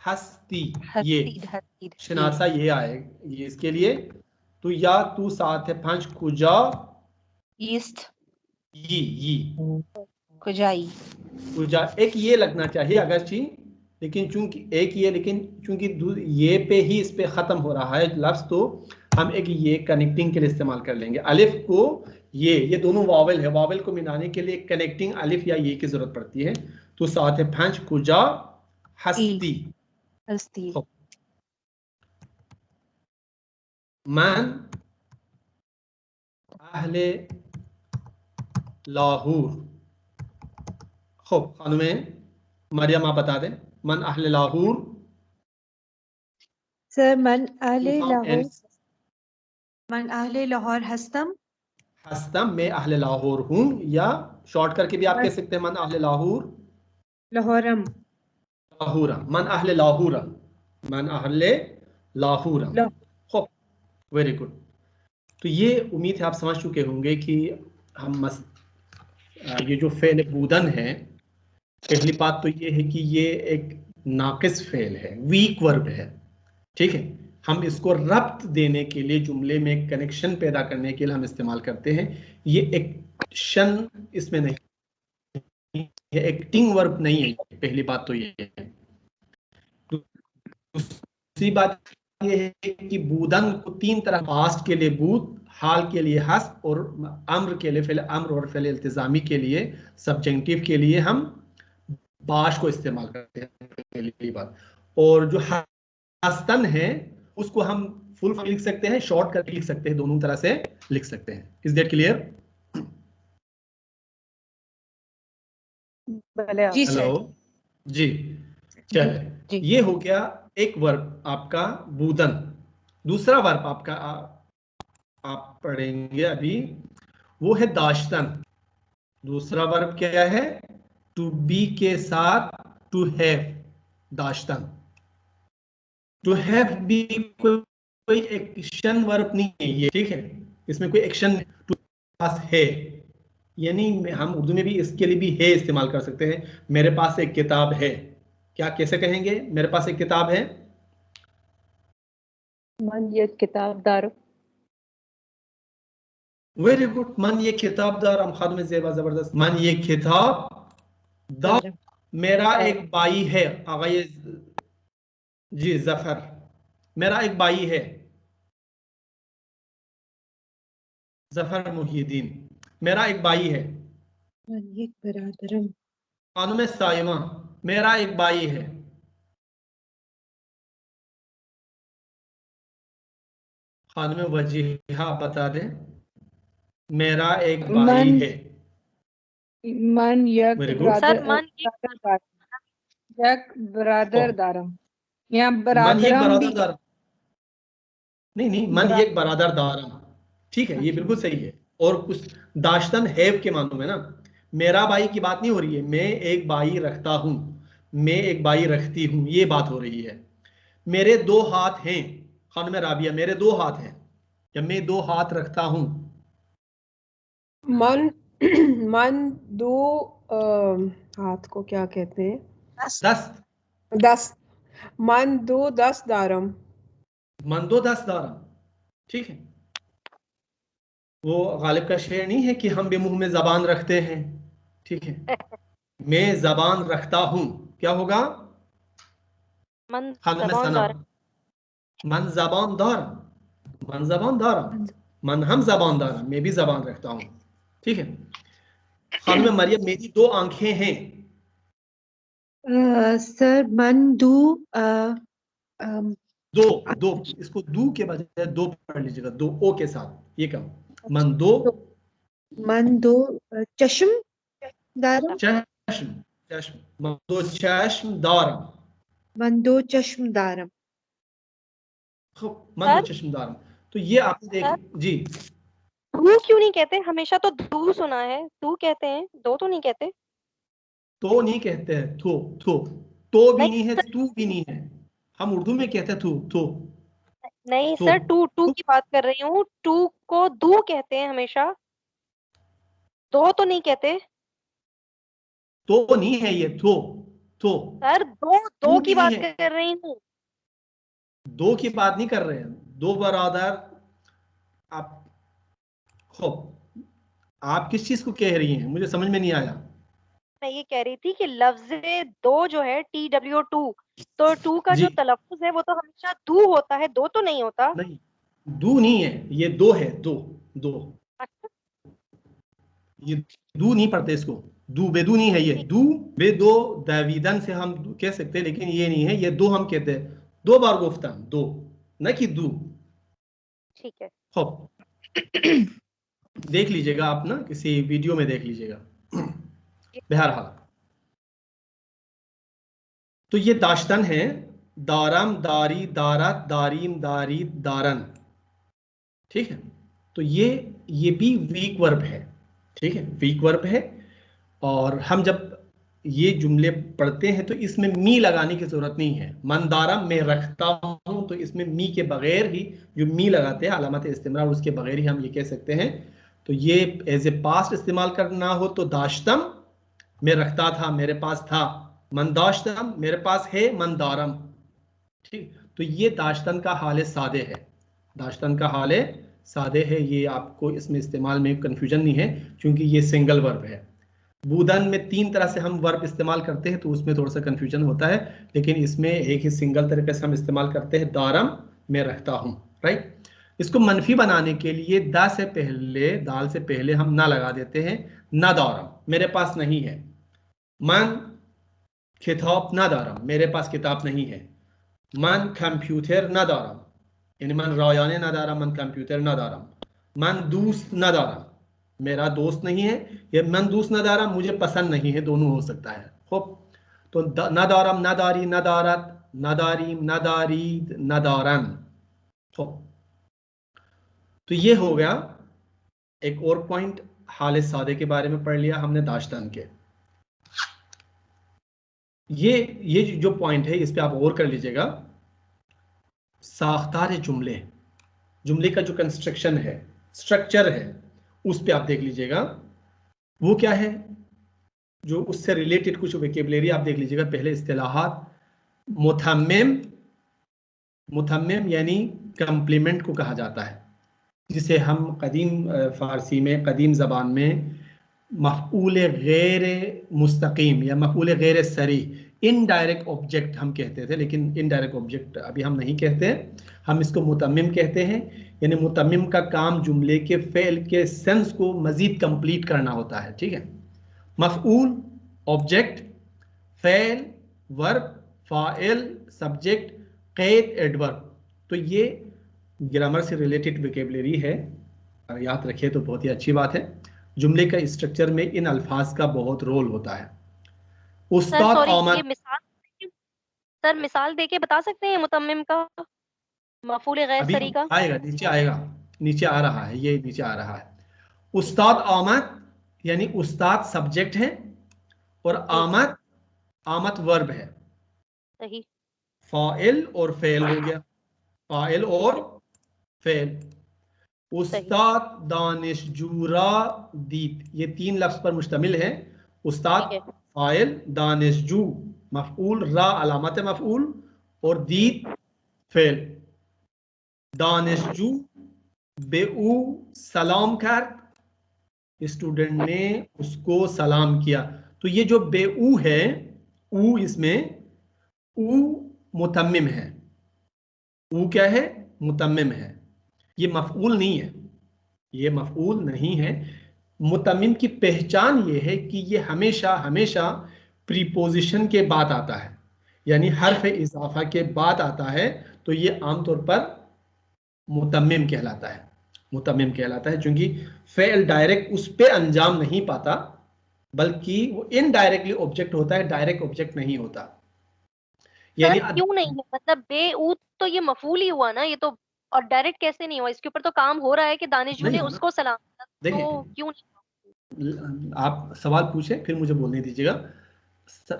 हस्ती, ये शनासा ये आए, ये इसके लिए तो या तू साथ 5 कुजा ईस्ट कुजाई कुजा एक ये लगना चाहिए अगर ची, लेकिन चूंकि एक ये, लेकिन चूंकि ये पे ही इस पे खत्म हो रहा है लफ्ज, तो हम एक ये कनेक्टिंग के लिए इस्तेमाल कर लेंगे। अलिफ को ये दोनों वावल है, वावल को मिलाने के लिए कनेक्टिंग अलिफ या ये की जरूरत पड़ती है। तो साथ 5 कुजा हस्ती मन अहले लाहौर। खूब खानुम मरियम आप बता दें, मन अहले लाहौर। सर मन अहले लाहौर हस्तम मैं अहले लाहौर हूँ, या शॉर्ट करके भी आप कह सकते हैं मन अहले लाहौर लाहौरम मन अहले लाहौर। Very good. तो ये उम्मीद है आप समझ चुके होंगे कि हम ये जो फेल बूदन है, पहली बात तो ये है कि ये एक नाकिस फेल है, वीक वर्ब है, ठीक है। हम इसको रब्त देने के लिए, जुमले में कनेक्शन पैदा करने के लिए हम इस्तेमाल करते हैं। ये एक्शन इसमें नहीं, ये एक्टिंग वर्ब नहीं है, पहली बात तो ये है। दूसरी बात ये है कि बूदन को 3 तरह, पास्ट के लिए बूद, हाल के लिए हस, और अम्र के लिए फेल अम्र और फेल इल्तिजामी के लिए सब्जेक्टिव के लिए हम बाश को इस्तेमाल करते हैं, पहली बात। और जो हस्तन है उसको हम फुल फॉर्म लिख सकते हैं, शॉर्ट करके लिख सकते हैं, दोनों तरह से लिख सकते हैं। Is that clear? हेलो जी, चलिए ये हो गया एक वर्ब आपका बूदन। दूसरा वर्ब आपका आप पढ़ेंगे अभी, वो है दाश्तन। दूसरा वर्ब क्या है? टू बी के साथ टू हैव, दाश्तन। टू हैव भी कोई एक्शन वर्ब नहीं है ये, ठीक है, इसमें कोई एक्शन टू पास है, यानी हम उर्दू में भी इसके लिए भी है इस्तेमाल कर सकते हैं। मेरे पास एक किताब है, क्या कैसे कहेंगे? मेरे पास एक किताब है। मन ये किताबदार। वेरी गुड, मन ये किताबदार। हम खाद में ज़ेबा जबरदस्त। मन ये किताबदार। मेरा एक भाई है, आगा ये जी जफर, मेरा एक भाई है जफर मुहीद्दीन, मेरा एक भाई है। खानुम साइमा, मेरा एक भाई है। खानुम वजीहा बता दें, मेरा एक भाई है। मन यक ब्रदर दारम या बरादर नहीं, मन एक बरादर दारम, ठीक है, ये बिल्कुल सही है। और कुछ दाश्तन हैव के मानों में ना, मेरा भाई की बात नहीं हो रही है, मैं एक भाई रखता हूं, मैं एक भाई रखती हूं, ये बात हो रही है। मेरे 2 हाथ हैं, खानुम राबिया, मेरे 2 हाथ हैं, या मैं 2 हाथ रखता हूं। मन 2 हाथ को क्या कहते हैं? दस्त। मन 2 10 दारम, मन 2 10 दारम, ठीक है। वो गालिब का शेर नहीं है कि हम बेमुंह में जबान रखते हैं, ठीक है। मैं जबान रखता हूं, क्या होगा? मन जबानदार, मन जबानदार, मन जबानदार, मन हम जबानदार, मैं भी जबान रखता हूं, ठीक है। खानुम मरियम, मेरी 2 आंखें हैं, सर मन दो दो दो, इसको दू के बजाय दो पढ़ लीजिएगा, दो ओ के साथ, ये कम मन दो चश्म दारम, चश्म चश्म, मन दो चश्म दारम, मन दो चश्म दारम। मन दो चश्म दारम। तो ये आपने देख जी, दू क्यों नहीं कहते? हमेशा तो दू सुना है, दू कहते हैं, दो तो नहीं कहते। तो नहीं कहते हैं, तो भी नहीं है, तू भी नहीं है, हम उर्दू में कहते हैं थू। नहीं सर, टू की बात कर रही हूँ, टू को दू कहते हैं हमेशा, दो तो नहीं कहते। तो नहीं है ये, थो सर दो की बात कर रही हूँ। दो की बात नहीं कर रहे हैं, दो बरादर। आप आप किस चीज को कह रही हैं, मुझे समझ में नहीं आया। मैं ये कह रही थी कि लफ्ज दो जो है TW2, तो टू का जो तलफ्फुज है वो तो हमेशा दू होता है, दो तो नहीं होता। नहीं, दू नहीं है, ये दो है, दो। अच्छा। ये दू नहीं पढ़ते इसको, दू बेदू नहीं है, ये दू बेदो दाविदन से हम कह सकते हैं, लेकिन ये नहीं है, ये दो हम कहते हैं, दो बार गुफ्तान, दो न कि दू। ठीक है, देख लीजिएगा आप ना, किसी वीडियो में देख लीजिएगा। बहरहाल, तो ये दाश्तन है, दारम दारी दारत दारीम दारी दारन, ठीक है। तो ये भी वीक वर्ब है, ठीक है, वीक वर्ब है। और हम जब ये जुमले पढ़ते हैं तो इसमें मी लगाने की जरूरत नहीं है। मन दारम मैं रखता हूं, तो इसमें मी के बगैर ही, जो मी लगाते हैं अलामत इस्तेमाल, उसके बगैर ही हम ये कह सकते हैं। तो ये एज ए पास्ट इस्तेमाल करना हो तो दाश्तम मैं रखता था, मेरे पास था, मन दाश्तम मेरे पास है, मन दारम, ठीक। तो ये दाश्तन का हाल सादे है, दाश्तन का हाल सादे है, ये आपको इसमें इस्तेमाल में कंफ्यूजन नहीं है, क्योंकि ये सिंगल वर्ब है। बूदन में 3 तरह से हम वर्ब इस्तेमाल करते हैं, तो उसमें थोड़ा सा कंफ्यूजन होता है, लेकिन इसमें एक ही सिंगल तरीके से हम इस्तेमाल करते हैं, दारम मैं रखता हूं, राइट। इसको मनफी बनाने के लिए दा से पहले, दाल से पहले हम ना लगा देते हैं, ना दारम मेरे पास नहीं है, मन किताब ना दारम मेरे पास किताब नहीं है, मन कंप्यूटर ना दारम यानी मन रायाने ना दारम, मन कंप्यूटर ना दारम, मन दोस्त ना दारम मेरा दोस्त नहीं है, ये मन दोस्त ना दारम मुझे पसंद नहीं है, दोनों हो सकता है। खूब, तो ना दारम ना दारी ना दारत ना दारीम ना दारीद ना दारन। तो ये हो गया एक और पॉइंट, हाल सादे के बारे में पढ़ लिया हमने, दाश्तन के। ये जो पॉइंट है इस पे आप गौर कर लीजिएगा। साख्तार जुमले, जुमले का जो कंस्ट्रक्शन है, स्ट्रक्चर है, उस पे आप देख लीजिएगा वो क्या है, जो उससे रिलेटेड कुछ वोकैबुलरी आप देख लीजिएगा। पहले इस्तिलाहात, मुतम्मिम यानी कंप्लीमेंट को कहा जाता है, जिसे हम कदीम फारसी में, कदीम ज़बान में मफ़ऊल गैर मुस्तकीम या मफ़ऊल गैर सरी, इनडायरेक्ट ऑब्जेक्ट हम कहते थे, लेकिन इनडायरेक्ट ऑब्जेक्ट अभी हम नहीं कहते, हम इसको मुतम्मिम कहते हैं। यानी मुतम्मिम का काम जुमले के फ़ेल के सेंस को मज़ीद कंप्लीट करना होता है, ठीक है। मफ़ऊल ऑब्जेक्ट, फ़ेल वर्ब, फ़ाइल सब्जेक्ट, क़ैद एडवर्ब। तो ये ग्रामर से रिलेटेड वोकैबुलरी है, और याद रखिए तो बहुत ही अच्छी बात है। जुमले का स्ट्रक्चर में इन अल्फाज का बहुत रोल होता है। उस्ताद आमद, सर मिसाल देके बता सकते हैं मुतम्मिम का, मफूल गैर सरी का? आएगा, नीचे आएगा, नीचे आ रहा है, ये नीचे आ रहा है। उस्ताद आमद यानी उस्ताद सब्जेक्ट है, और आमद वर्ब है। सही। फाइल और फेल हो गया, फाइल और फेल। उस्ताद दानिशजूरा दीद, ये 3 लफ्ज पर मुश्तमिल है। उस्ताद फाइल, दानिशजू मफऊल, रा अलामत मफऊल, और दीद फेल। दानिशजू बेऊ सलाम कर, स्टूडेंट ने उसको सलाम किया। तो ये जो बेऊ है, ऊ इसमें ऊ मुतम्मिम है, ऊ क्या है, मुतम्मिम है, ये मफऊल नहीं है, ये मफऊल नहीं है। मुतम्मिम की पहचान ये है कि ये हमेशा हमेशा प्रीपोजिशन के बाद आता है, यानी हर्फ इजाफा के बाद आता है, तो ये आमतौर पर मुतम्मिम कहलाता है। मुतम्मिम कहलाता है क्योंकि फेल डायरेक्ट उस पे अंजाम नहीं पाता, बल्कि वो इनडायरेक्टली ऑब्जेक्ट होता है, डायरेक्ट ऑब्जेक्ट नहीं होता। यानी क्यों नहीं है, मतलब बेऊत तो ये मफूल ही हुआ ना, ये तो, और डायरेक्ट कैसे नहीं हुआ? इसके ऊपर तो काम हो रहा है कि दानिशजू ने उसको सलाम किया, तो क्यों नहीं? आप सवाल पूछे फिर मुझे बोलने दीजिएगा।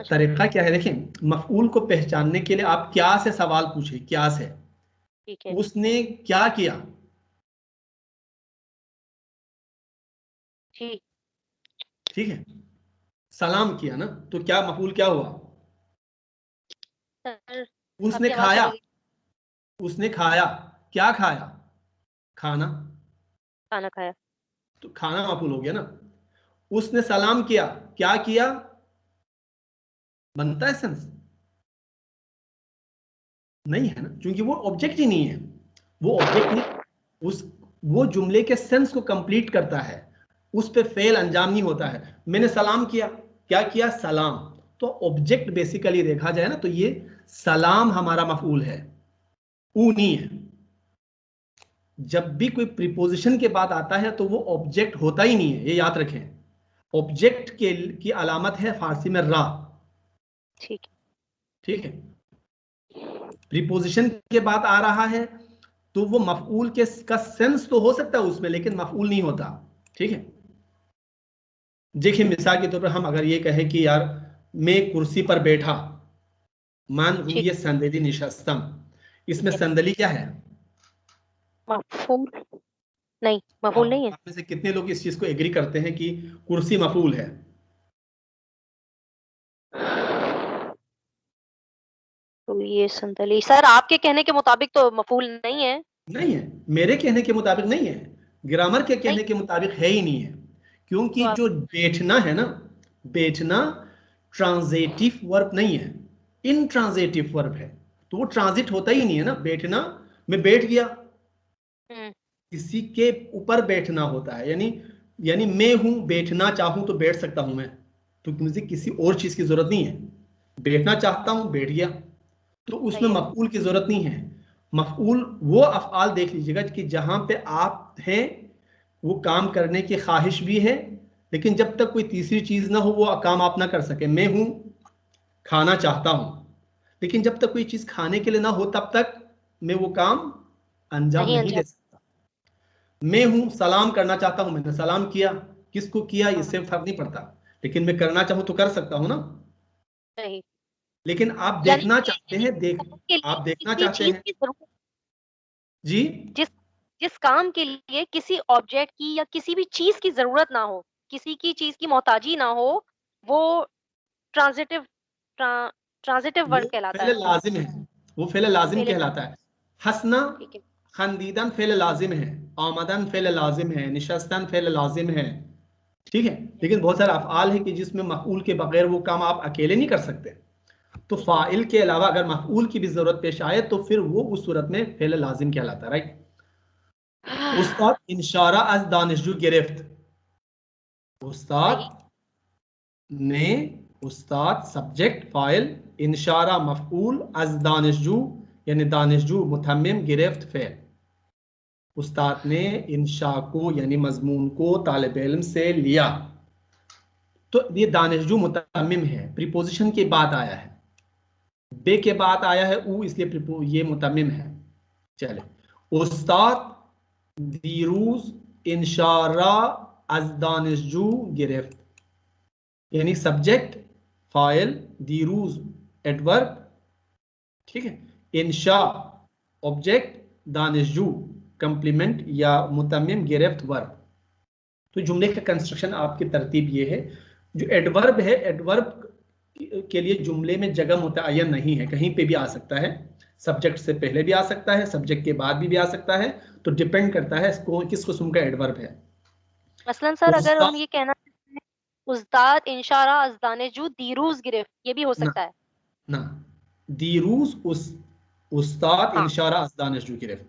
तरीका क्या है, देखें, मफऊल को पहचानने के लिए आप क्या से सवाल पूछे, क्या से, ठीक है, उसने क्या किया, ठीक है, सलाम किया ना, तो क्या मफऊल क्या हुआ? उसने खाया, उसने खाया, क्या खाया? खाना, खाना खाया, तो खाना मफऊल हो गया ना। उसने सलाम किया, क्या किया? बनता है सेंस? नहीं है ना, क्योंकि वो ऑब्जेक्ट ही नहीं है। वो ऑब्जेक्ट नहीं, उस वो जुमले के सेंस को कंप्लीट करता है, उस पे फेल अंजाम नहीं होता है। मैंने सलाम किया, क्या किया? सलाम। तो ऑब्जेक्ट बेसिकली देखा जाए ना, तो ये सलाम हमारा मफऊल है, ऊ नहीं है। जब भी कोई प्रीपोजिशन के बाद आता है तो वो ऑब्जेक्ट होता ही नहीं है, ये याद रखें। ऑब्जेक्ट के की अलामत है फारसी में रा, ठीक है। प्रीपोजिशन के बाद आ रहा है तो वो मफऊल के का सेंस तो हो सकता है उसमें, लेकिन मफऊल नहीं होता, ठीक है। देखिए मिसाल के तौर पर हम अगर ये कहें कि यार मैं कुर्सी पर बैठा, मान रूय संदली निशस्तम, इसमें संदली क्या है? मफूल नहीं, मफूल नहीं है। आप में से कितने लोग इस चीज को एग्री करते हैं कि कुर्सी मफूल है? तो ये संदली सर आपके कहने के मुताबिक तो मफूल नहीं है। नहीं है, मेरे कहने के मुताबिक नहीं है, ग्रामर के कहने के मुताबिक है ही नहीं है। क्योंकि तो जो बैठना है ना, बैठना ट्रांजिटिव वर्ब नहीं है, इनट्रांजिटिव वर्ब है, तो वो ट्रांजिट होता ही नहीं है ना। बैठना, मैं बैठ गया, किसी के ऊपर बैठना होता है, यानी मैं हूं, बैठना चाहूं तो बैठ सकता हूं मैं, तो मुझे किसी और चीज की जरूरत नहीं है। बैठना चाहता हूं, बैठ गया, तो उसमें मफऊल की जरूरत नहीं है। मफऊल वो अफ़आल देख लीजिएगा कि जहां पे आप हैं, वो काम करने की ख्वाहिश भी है, लेकिन जब तक कोई तीसरी चीज ना हो वो काम आप ना कर सके। मैं हूं, खाना चाहता हूं, लेकिन जब तक कोई चीज खाने के लिए ना हो तब तक मैं वो काम अंजाम नहीं दे सकता। मैं हूं, सलाम करना चाहता हूं, मैंने सलाम किया, किसको किया इससे फर्क नहीं पड़ता, लेकिन मैं करना चाहूं तो कर सकता हूं ना। नहीं, लेकिन आप देखना चाहते हैं, आप देखना चाहते हैं जी, जिस काम के लिए किसी ऑब्जेक्ट की या किसी भी चीज की जरूरत ना हो, किसी की चीज की मोहताजी ना हो, वो ट्रांजिटिव वर्ब कहलाता है। लाजिम है, वो फेल लाजिम कहलाता है। हसना खंदीदन फेल लाजिम है, आमदन फेल लाजिम है, निशस्तन फेल लाजिम है, ठीक है। लेकिन बहुत सारे अफ़आल है कि जिसमें मफऊल के बगैर वो काम आप अकेले नहीं कर सकते, तो फाइल के अलावा अगर मफऊल की भी जरूरत पेश आए तो फिर वो उस सूरत में फेल लाजिम कहलाता है, राइट। उस्ताद इंशारा अज दानिशजू गिरफ्त, उस्ताद ने, उस्ताद सब्जेक्ट फाइल, इंशारा मफऊल, अज दानिशजू यानी दानिशजू मुतम्मिम, गिरफ्त फेल। उस्ताद ने इंशा को यानी मजमून को तालिब इल्म से लिया, तो ये दानिशजू मुतम्मिम है, प्रीपोजिशन के बाद आया है, बे के बाद आया है ऊ, इसलिए ये मुतम्मिम है। चले, उस्ताद दीरूज इंशारा अज दानिशजू गिरफ्त, यानी सब्जेक्ट फाइल, दीरूज एडवर्ब, ठीक है, इंशा ऑब्जेक्ट, दानिशजू कंप्लीमेंट या मुतम्मिम, गिरफ्त वर्ब। तो जुमले का कंस्ट्रक्शन आपकी तरतीब ये है। जो एडवर्ब है, एडवर्ब के लिए जुमले में जगह मुतय्यन नहीं है, कहीं पे भी आ सकता है, सब्जेक्ट से पहले भी आ सकता है, सब्जेक्ट के बाद भी आ सकता है, तो डिपेंड करता है किस किस्म का एडवर्ब है। मसलन सर अगर हम ये कहना चाहते हैं उस्ताद इंशारा अज़दानेजू दीरूज गिरफ्त, ये भी हो सकता है ना, दीरूज उस्ताद इंशारा अज़दानेजू गिरफ्त,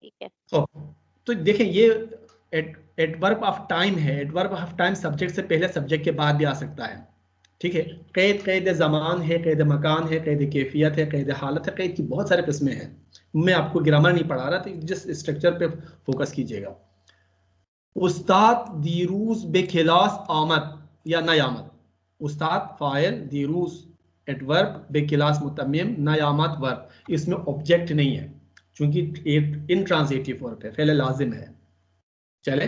ठीक है। तो देखें ये एडवर्ब ऑफ टाइम है। एडवर्ब ऑफ टाइम सब्जेक्ट से पहले, सब्जेक्ट के बाद भी आ सकता है, ठीक है। क़ैद क़ैद ज़मान है, क़ैद मकान है, क़ैद कैफियत है, क़ैद हालत है। क़ैद की बहुत सारे किस्में हैं। मैं आपको ग्रामर नहीं पढ़ा रहा, तो जिस स्ट्रक्चर पे फोकस कीजिएगा। उस्ताद दीरूज बेखिलास आमद या नय आमद। उस्ताद फाइल, दीरूज एडवर्ब, बेखिलास मुतम्मिम, नय आमद वर्ब। इसमें ऑब्जेक्ट नहीं है क्योंकि एक इनट्रांजिटिव वर्ब है, फ़ेल लाजिम है। चले,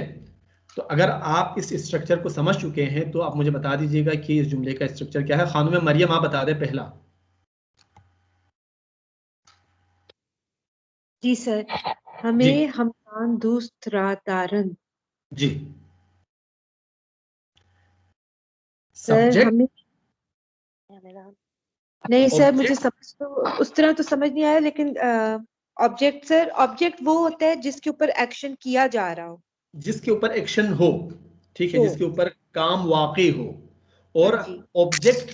तो अगर आप इस स्ट्रक्चर को समझ चुके हैं तो आप मुझे बता दीजिएगा कि इस जुमले का स्ट्रक्चर क्या है। खानुम मरियम आप बता दें पहला। जी सर, हमें हमदान दोस्त रादारन। जी सर सब्जेक्ट हमें नहीं सर, मुझे समझ तो उस तरह तो समझ नहीं आया, लेकिन ऑब्जेक्ट सर, ऑब्जेक्ट वो होता है जिसके ऊपर एक्शन किया जा रहा हो, जिसके ऊपर एक्शन हो, ठीक है, जिसके ऊपर काम वाकई हो। और ऑब्जेक्ट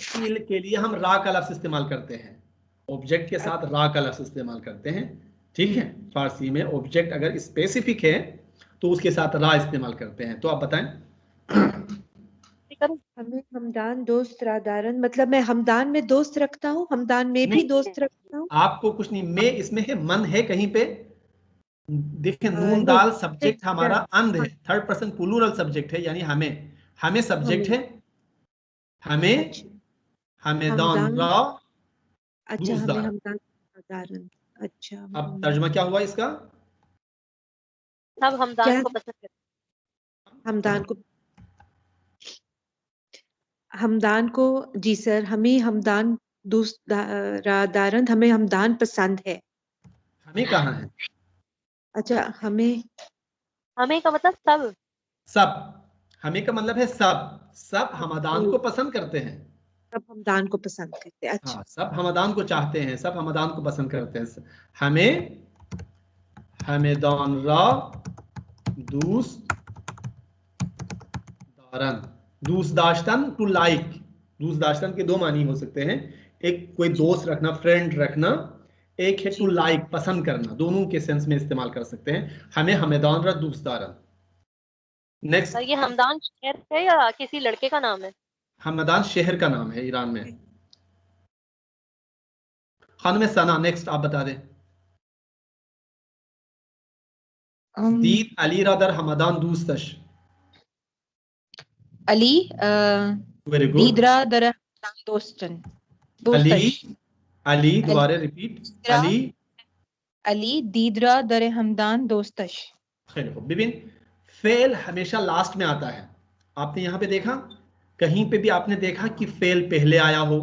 के लिए हम रा का लफ्ज इस्तेमाल करते हैं। ऑब्जेक्ट के साथ रा का लफ्ज इस्तेमाल करते हैं, ठीक है। फारसी में ऑब्जेक्ट अगर स्पेसिफिक है तो उसके साथ रा इस्तेमाल करते हैं। तो आप बताएं। हमें हमदान दोस्त रादारन, मतलब मैं हमदान में दोस्त रखता हूँ, हमदान में भी दोस्त रखता हूँ। आपको कुछ नहीं, मैं इसमें है, मन है कहीं पे। देखिए नून दाल सब्जेक्ट हमारा अंध है, थर्ड पर्सन प्लूरल सब्जेक्ट है, यानी हमें, हमें सब्जेक्ट है, हमें, हमेदान रा, अच्छा हमें हमदान रादारन। अच्छा अब तर्जुमा क्या हुआ इसका? सब हमदान को पसंद करते हैं। हमदान को, हमदान को, जी सर, हमें हमदान दोस्त रादारन, हमें हमदान पसंद है। हमें कहाँ है? अच्छा हमें, हमें का मतलब सब, सब। हमें का मतलब है सब, सब हमदान को पसंद करते हैं, सब हमदान को पसंद करते हैं। अच्छा हाँ, सब हमदान को चाहते हैं, सब हमदान को पसंद करते हैं। हमें हमेदान रा दूस्त दारन। दूस्त दाश्तन टू लाइक। दूस्त दाश्तन के दो मानी हो सकते हैं, एक कोई दोस्त रखना, फ्रेंड रखना, एक है टू लाइक, पसंद करना। दोनों के सेंस में इस्तेमाल कर सकते हैं। हमें हमेदान रा दूस्त दारन। नेक्स्ट, ये हमदान शहर है या किसी लड़के का नाम है? हमदान शहर का नाम है ईरान में। खान में सना, नेक्स्ट आप बता दें। दीद अली रादर हमदान दूस्तश। Ali very good. दीदरा दर दोस्तन अली, दोस्तश। अली दोबारा रिपीट। अली, अली दीदरा दर हमदान दोस्तश। खैर बिबिन, फेल हमेशा लास्ट में आता है। आपने यहाँ पे देखा, कहीं पे भी आपने देखा कि फेल पहले आया हो?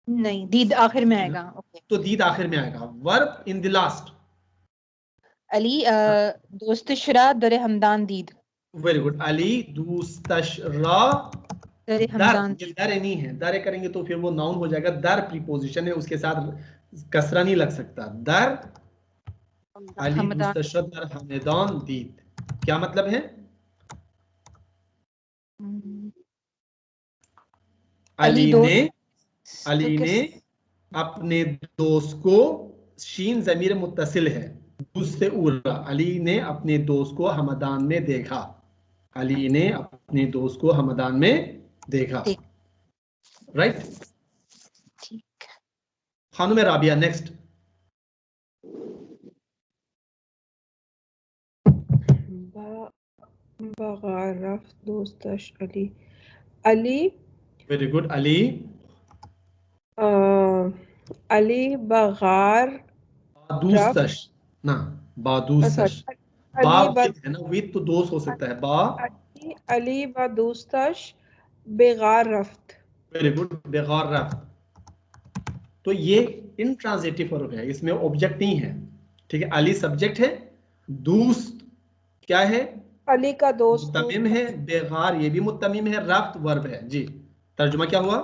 नहीं, दीद आखिर में आएगा। ओके, तो दीद आखिर में आएगा। Verb in the last. Ali दोस्त शरा दर हमदान दीद। Very good. अली दूस्तशरा दर दर, हमदान ये दर नहीं है, दर करेंगे तो फिर वो नाउन हो जाएगा। दर प्रीपोजिशन है, उसके साथ कसरा नहीं लग सकता। दर अली हमदान दूस्तशरा दर हमदान दीद, क्या मतलब है? अली ने अपने दोस्त को, शीन जमीर मुत्तसिल है, दूसरे उरा। अली ने अपने दोस्त को हमदान में देखा। अली ने अपने दोस्त को हमदान में देखा, राइट। ठीक। खानुम राबिया, नेक्स्ट। बगारफ दोस्तश Ali. Ali, very good. Ali, Ali बगार दूस्तश ना, बादूस्तश। बा विद है ना, विद तो दोस्त हो सकता है। बा अली व दोस्तश बेगार रफ्त। Very good, बेगार रफ्त। तो ये इंट्रांजिटिव वर्ब है, इसमें ऑब्जेक्ट नहीं है, ठीक है। अली सब्जेक्ट है, दूस्त क्या है? अली का दोस्त मुत्तमिम है, बेगार ये भी मुत्तमिम है, रफ्त वर्ब है। जी, तर्जुमा क्या हुआ?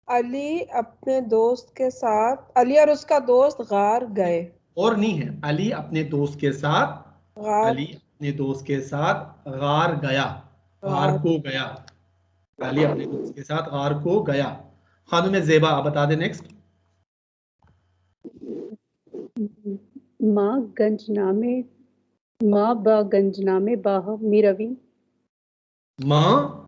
अली अपने दोस्त के साथ, अली और उसका दोस्त गार गए। और नहीं है, अली अपने दोस्त के साथ, अली अपने दोस्त के साथ गार गया, गार को गया। अली अपने दोस्त के साथ गार को गया। खानुम ज़ेबा आप बता दें, नेक्स्ट। माँ गंजनामे, माँ बा गंजनामे बाह मिरवी। माँ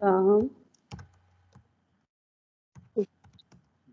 ताहम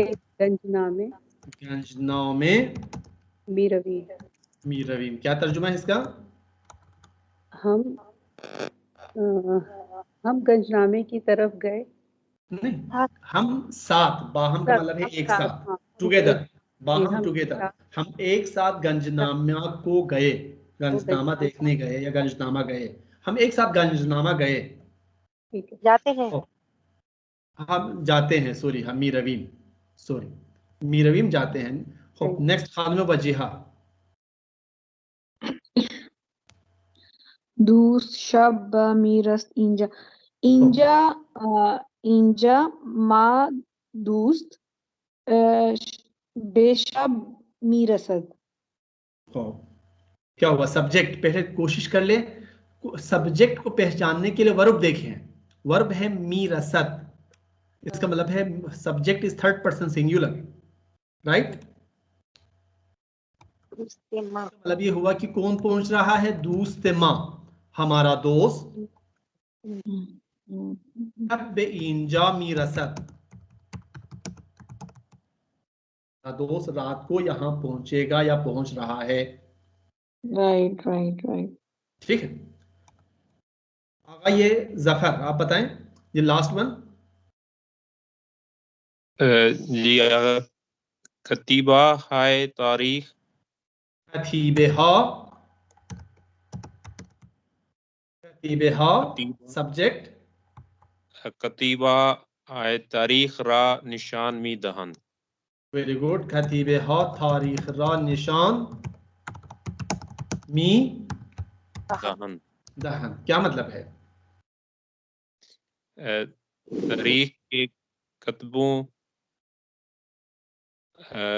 एक गंजनामे गंजनामे मीरवी मीरवीम। क्या तर्जुमा है इसका? हम गंजनामे की तरफ गए। नहीं, हम साथ, बाहम का मतलब है एक साथ, हाँ, टुगेदर, बाहम हम टुगेदर, साथ हम एक साथ गंजनामा को गए, गंजनामा गंजनामा देखने गए या गंजनामा गए, हम एक साथ गंजनामा गए। ठीक है। जाते हैं। ओ, हम जाते हैं, सॉरी, हम मीरवीम, सॉरी, मीरवीम जाते हैं। नेक्स्ट खानमे वजीहा, दूस शब मीरस इंजा इंजा इंजा मा दूस्त बेशब मीरसद। क्या हुआ? सब्जेक्ट पहले कोशिश कर ले, सब्जेक्ट को पहचानने के लिए वर्ब देखें। वर्ब है मीरसद, इसका मतलब है subject is third person singular, right? मतलब ये हुआ कि कौन पहुंच रहा है? दोस्त माँ, हमारा दोस्त। अब इंजा मीरसद, दोस्त रात को यहाँ पहुंचेगा या पहुंच रहा है। Right right right. ठीक है आगा, ये जफर आप बताएं, ये लास्ट वन। जी कतीबा हाय तारीख, कतीबेहा, कतीबेहा सब्जेक्ट, कतीबा हाय तारीख रा निशान मी दहन। Very good. कतीबेहा तारीख रा निशान मी दहन। दहन, क्या मतलब है? तारीख के कतबों,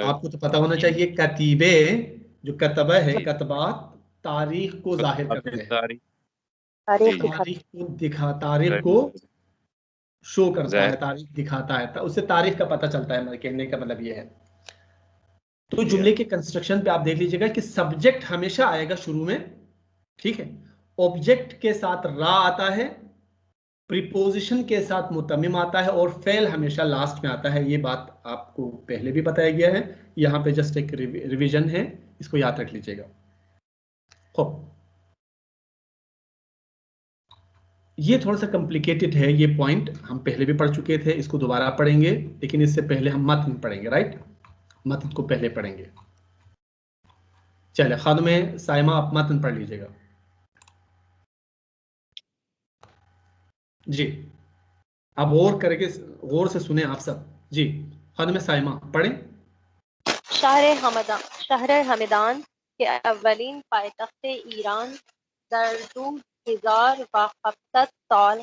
आपको तो पता होना चाहिए, कतीबे जो कतबा है, कतबात तारीख को जाहिर करते हैं, तारीख तारीख को दिखा, तारीख को शो करता है, तारीख दिखाता है, उससे तारीख का पता चलता है। कहने का मतलब ये है। तो जुमले के कंस्ट्रक्शन पे आप देख लीजिएगा कि सब्जेक्ट हमेशा आएगा शुरू में, ठीक है, ऑब्जेक्ट के साथ रा आता है, प्रीपोजिशन के साथ मुतमिम आता है, और फेल हमेशा लास्ट में आता है। ये बात आपको पहले भी बताया गया है, यहाँ पे जस्ट एक रिवीजन है, इसको याद रख लीजिएगा। खूब, ये थोड़ा सा कॉम्प्लिकेटेड है, ये पॉइंट हम पहले भी पढ़ चुके थे, इसको दोबारा पढ़ेंगे, लेकिन इससे पहले हम मतन पढ़ेंगे, राइट? मतन को पहले पढ़ेंगे। चलिए खानमे साइमा, आप मतन पढ़ लीजिएगा जी। अब गौर करके, गौर से सुने आप सब जी। खानमे साइमा पढ़ें। शहर हमदान के अवलिन पायतख्त ईरान दर 2000 साल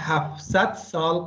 700 साल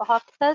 700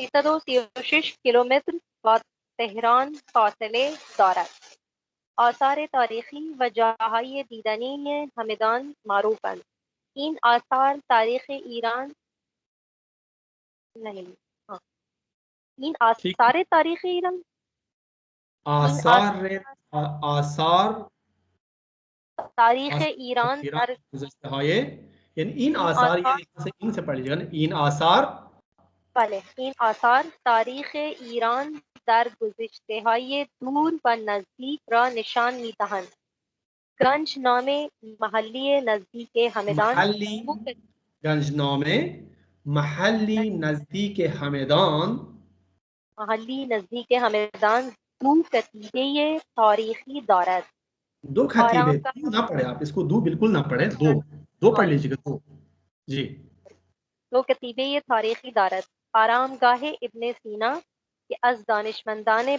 336 किलोमीटर व तेहरान फासले दौरान। आसार तारीखी व जहाए दीदानी हमदान मारूफन। इन आसार तारीख ईरान नहीं, हाँ, इन आसार तारीख ईरान, आसार आसार तारीख ईरान दर यानी इन आसार, ये इन से पढ़ लीजिएगा ना, इन आसार, पहले इन आसार तारीख ईरान दर गुज़िश्तेहाए दूर व नज़दीक रा निशान मीदहन। गंज नामे महल्ली नज़दीक हमदान, गंजनामे महल्ली नजदीक हमदान, महल्ली नज़दीक हमदान दू कतीबे तारीखी दौरत। दो खतीबे, दो ना पढ़े आप इसको, दो बिल्कुल ना पढ़े, दो दो पढ़ लीजिएगा, दो जी। दो कतीबे तारीखी दौरत आराम गाहे इब्ने सीना के अज दानिशमंदान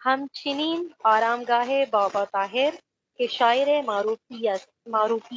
हमचनीन आराम गाहे बाबा ताहिर के शायर मारूफी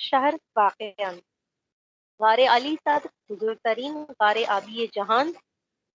शहर वाक़ गारे अली सद बुजुर्गतरीन गारे आबी जहान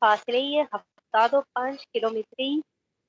फासले 75 किलोमीटरी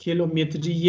किलोमीटरीय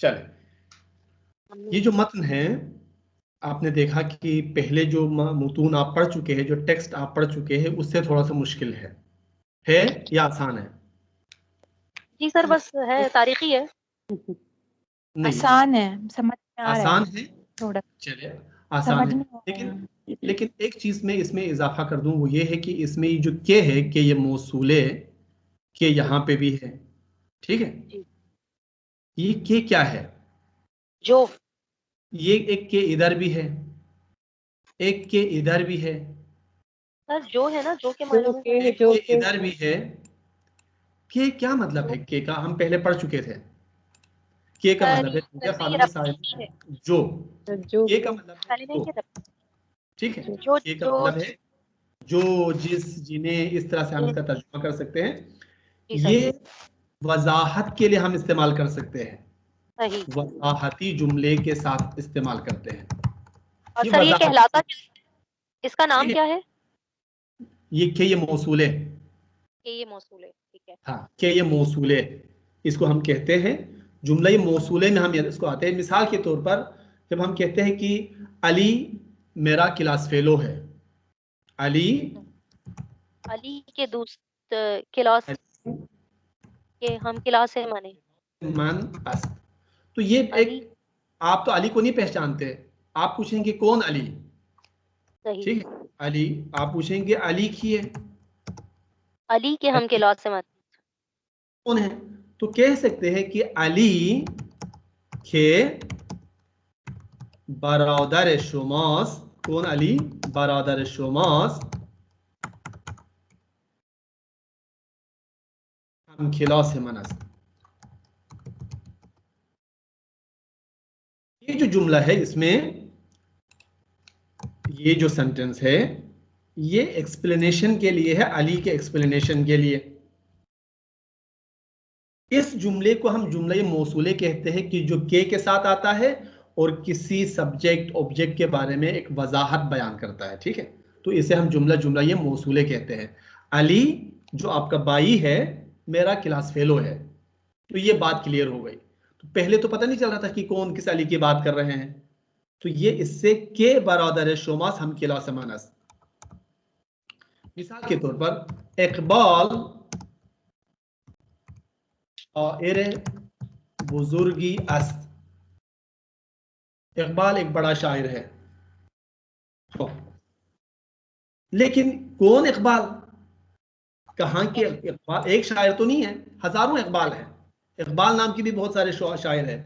चले, ये जो मतन है आपने देखा कि पहले जो मुतून आप पढ़ चुके हैं, जो टेक्स्ट आप पढ़ चुके हैं, उससे थोड़ा सा मुश्किल है या आसान है? जी सर, बस है, तारीखी है। नहीं, आसान है, समझ में आ रहा आसान है है। थोड़ा, चलिए आसान समझ है, में आ रहा है। लेकिन एक चीज में इसमें इजाफा कर दूं, वो ये है कि इसमें जो के है कि ये मौसूले के यहाँ पे भी है, ठीक है? ये के क्या है? जो ये एक के इधर भी है, एक के इधर भी है सर, जो है ना, जो के जो मालूम के है। है, एक जो के के इधर भी है। के क्या मतलब है? के का हम पहले पढ़ चुके थे। के का सर, मतलब है ये खालिद रब्ती साहिब है। जो, जो के का मतलब है खालिद जो, के रब्ती। ठीक है? जो के का जो मतलब है जो, जिस, जिन्हें, इस तरह से हम इसका तर्जुमा कर सकते हैं। जी सर, ये वजाहत के लिए हम इस्तेमाल कर सकते हैं, सही। वजाहती जुमले के साथ इस्तेमाल करते हैं। और सर, ये वजाहत, कहलाता क्या है? इसका नाम ठीक है? क्या है? ये के, ये मौसूले, कि ये मौसूल है, ठीक है। हाँ, के ये मौसूले, इसको हम कहते हैं जुमला। ये मौसूले में हम इसको आते हैं। मिसाल के तौर पर जब हम कहते हैं कि अली मेरा क्लास फेलो है, अली अली के दोस्त क्लास के हम क्लास से माने मन अस्त, तो ये अली, एक, आप तो अली को नहीं पहचानते, आप पूछेंगे कौन अली, सही। ठीक है? अली, आप पूछेंगे अली की है, अली के हम क्लास से माने कौन है? तो कह सकते हैं कि अली के बरादर शुमास, कौन अली? बरादर शुमास हम खिलास मनस। ये जो जुमला है, इसमें ये जो सेंटेंस है, ये एक्सप्लेनेशन के लिए है, अली के एक्सप्लेनेशन के लिए। इस जुमले को हम जुमला मौसूले कहते हैं कि जो के साथ आता है और किसी सब्जेक्ट ऑब्जेक्ट के बारे में एक वजाहत बयान करता है, ठीक है? तो इसे हम जुमला ये मौसूले कहते हैं। अली जो आपका भाई है, मेरा क्लास फेलो है, तो ये बात क्लियर हो गई। तो पहले तो पता नहीं चल रहा था कि कौन किस अली की बात कर रहे हैं, तो ये इससे के बरादर शोमास हम क्लास मानस। मिसाल के तौर पर इकबाल शायर बुजुर्गी अस्त, इकबाल एक बड़ा शायर है, लेकिन कौन इकबाल, कहाँ के इकबाल? एक शायर तो नहीं है, हजारों इकबाल है, इकबाल नाम की भी बहुत सारे शायर है।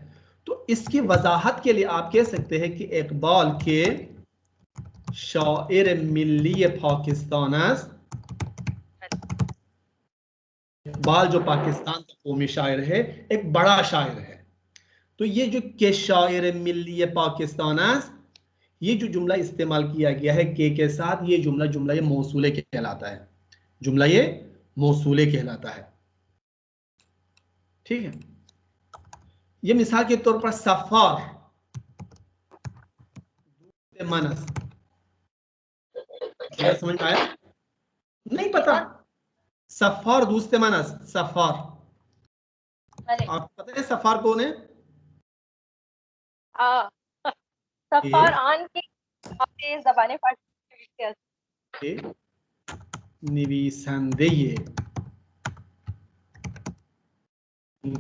तो इसकी वजाहत के लिए आप कह सकते हैं कि इकबाल के शायर मिल्ली पाकिस्तान, इकबाल जो पाकिस्तान का कौमी शायर है, एक बड़ा शायर है। तो ये जो के शायर मिल्ली पाकिस्तान, ये जो जुमला इस्तेमाल किया गया है के साथ, ये जुमला ये मौसूले कहलाता है, जुमला ये मौसूले कहलाता है, ठीक है? ये मिसाल के तौर पर सफार मनस, समझ में आया? नहीं पता? सफार दूसरे मनस, सफार, आपको पता है सफार कौन है? सफार आन के आपके ज़बाने फारसी नवीसंदे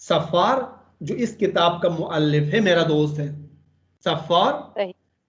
सफार जो इस किताब का मुअल्लिफ है, मेरा दोस्त है। सफार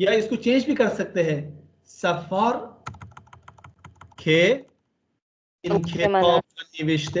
या इसको चेंज भी कर सकते हैं, सफार के इन किताब निविश्ते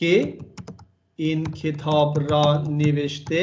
के इन किताब रा निविश्ते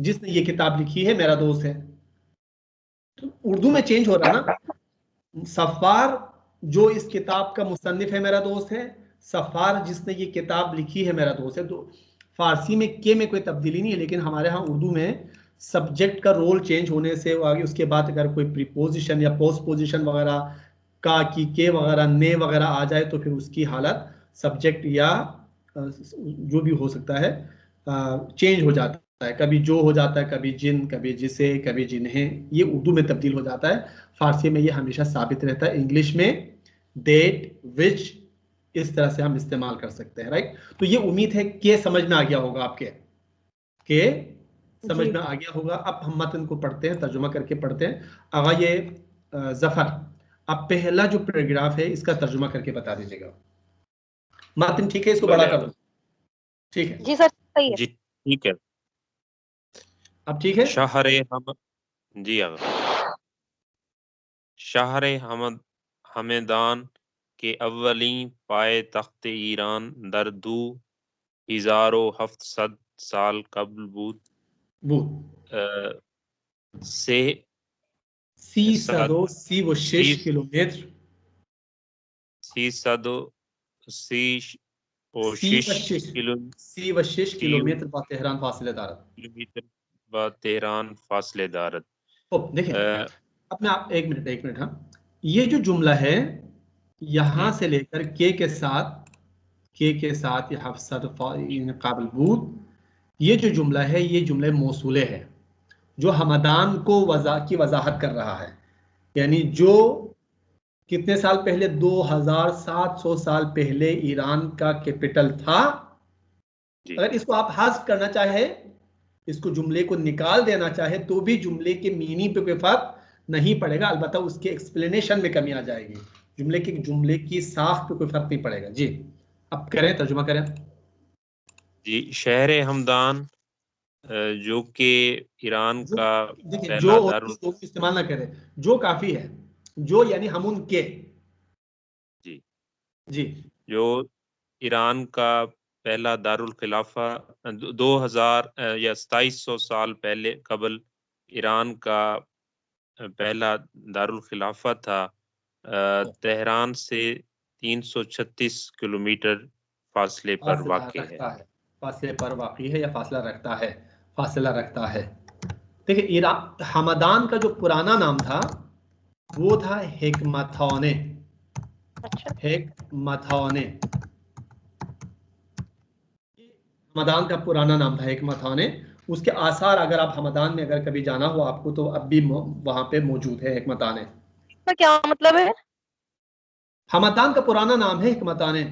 जिसने ये किताब लिखी है मेरा दोस्त है। तो उर्दू में चेंज हो रहा ना, सफार जो इस किताब का मुसन्निफ है मेरा दोस्त है, सफार जिसने ये किताब लिखी है मेरा दोस्त है। तो फारसी में के में कोई तब्दीली नहीं है, लेकिन हमारे यहाँ उर्दू में सब्जेक्ट का रोल चेंज होने से आगे उसके बाद अगर कोई प्रीपोजिशन या पोस्ट पोजिशन वगैरह का की के वगैरह ने वगैरह आ जाए तो फिर उसकी हालत सब्जेक्ट या जो भी हो सकता है चेंज हो जाता है। कभी जो हो जाता है, कभी जिन, कभी जिसे, कभी जिन्हें, ये उर्दू में तब्दील हो जाता है। फारसी में ये हमेशा साबित रहता है। इंग्लिश में डेट, विच, इस तरह से हम इस्तेमाल कर सकते हैं, राइट। तो ये उम्मीद है कि समझ में आ गया होगा आपके, के समझ में आ गया होगा। अब हम मतन को पढ़ते हैं, तर्जुमा करके पढ़ते हैं। आगा ये जफर, अब पहला जो पैराग्राफ है इसका तर्जुमा करके बता दीजिएगा। मतन ठीक है, इसको बड़ा कर दो। ठीक है जी सर, सही है जी, ठीक है। अब ठीक है। शहरे हम जी शहरे हमदान के अव्वली पाए तख्त ईरान दर 2700 साल कबल बूद से 306 किलोमीटर 306 किलोमीटर बा तेहरान फासले दारत। किलोमीटर बा तेहरान फासले दारत। देखिए, अब मैं आप एक मिनट हाँ, ये जो जुमला है यहां से लेकर के साथ ये हफ्सत काबिल बूद, ये जो जुमला है ये जुमले मौसूले है जो हमदान को की वजाहत कर रहा है। यानी जो कितने साल पहले, 2700 साल पहले ईरान का कैपिटल था। अगर इसको आप हाज़ करना चाहे, इसको जुमले को निकाल देना चाहे तो भी जुमले के मीनिंग पे कोई फर्क नहीं पड़ेगा, अलबत्ता उसके एक्सप्लेनेशन में कमी आ जाएगी। जुमले की साख पे कोई फर्क नहीं पड़ेगा। जी, अब करें, तर्जुमा करें। जी, शहर हमदान जो कि ईरान का देखिए, जो इस्तेमाल ना करें, जो काफी है, जो यानी हम उनके, जी जो ईरान का पहला दारुल खिलाफा 2000 या 2700 साल पहले कबल ईरान का पहला दारुल खिलाफा था, तेहरान से 336 किलोमीटर फासले पर वाक़ई है। फासले पर वाक़ई है या फासला रखता है। देखिए, ईरान हमदान का जो पुराना नाम था वो था हेकमथौने। हेकमथौने हमदान का पुराना नाम था, हेकमथौने। उसके आसार अगर आप हमदान में अगर कभी जाना हो आपको तो अब भी वहां पे मौजूद है हेकमताने। इसका क्या मतलब है? हमदान का पुराना नाम है हेकमताने।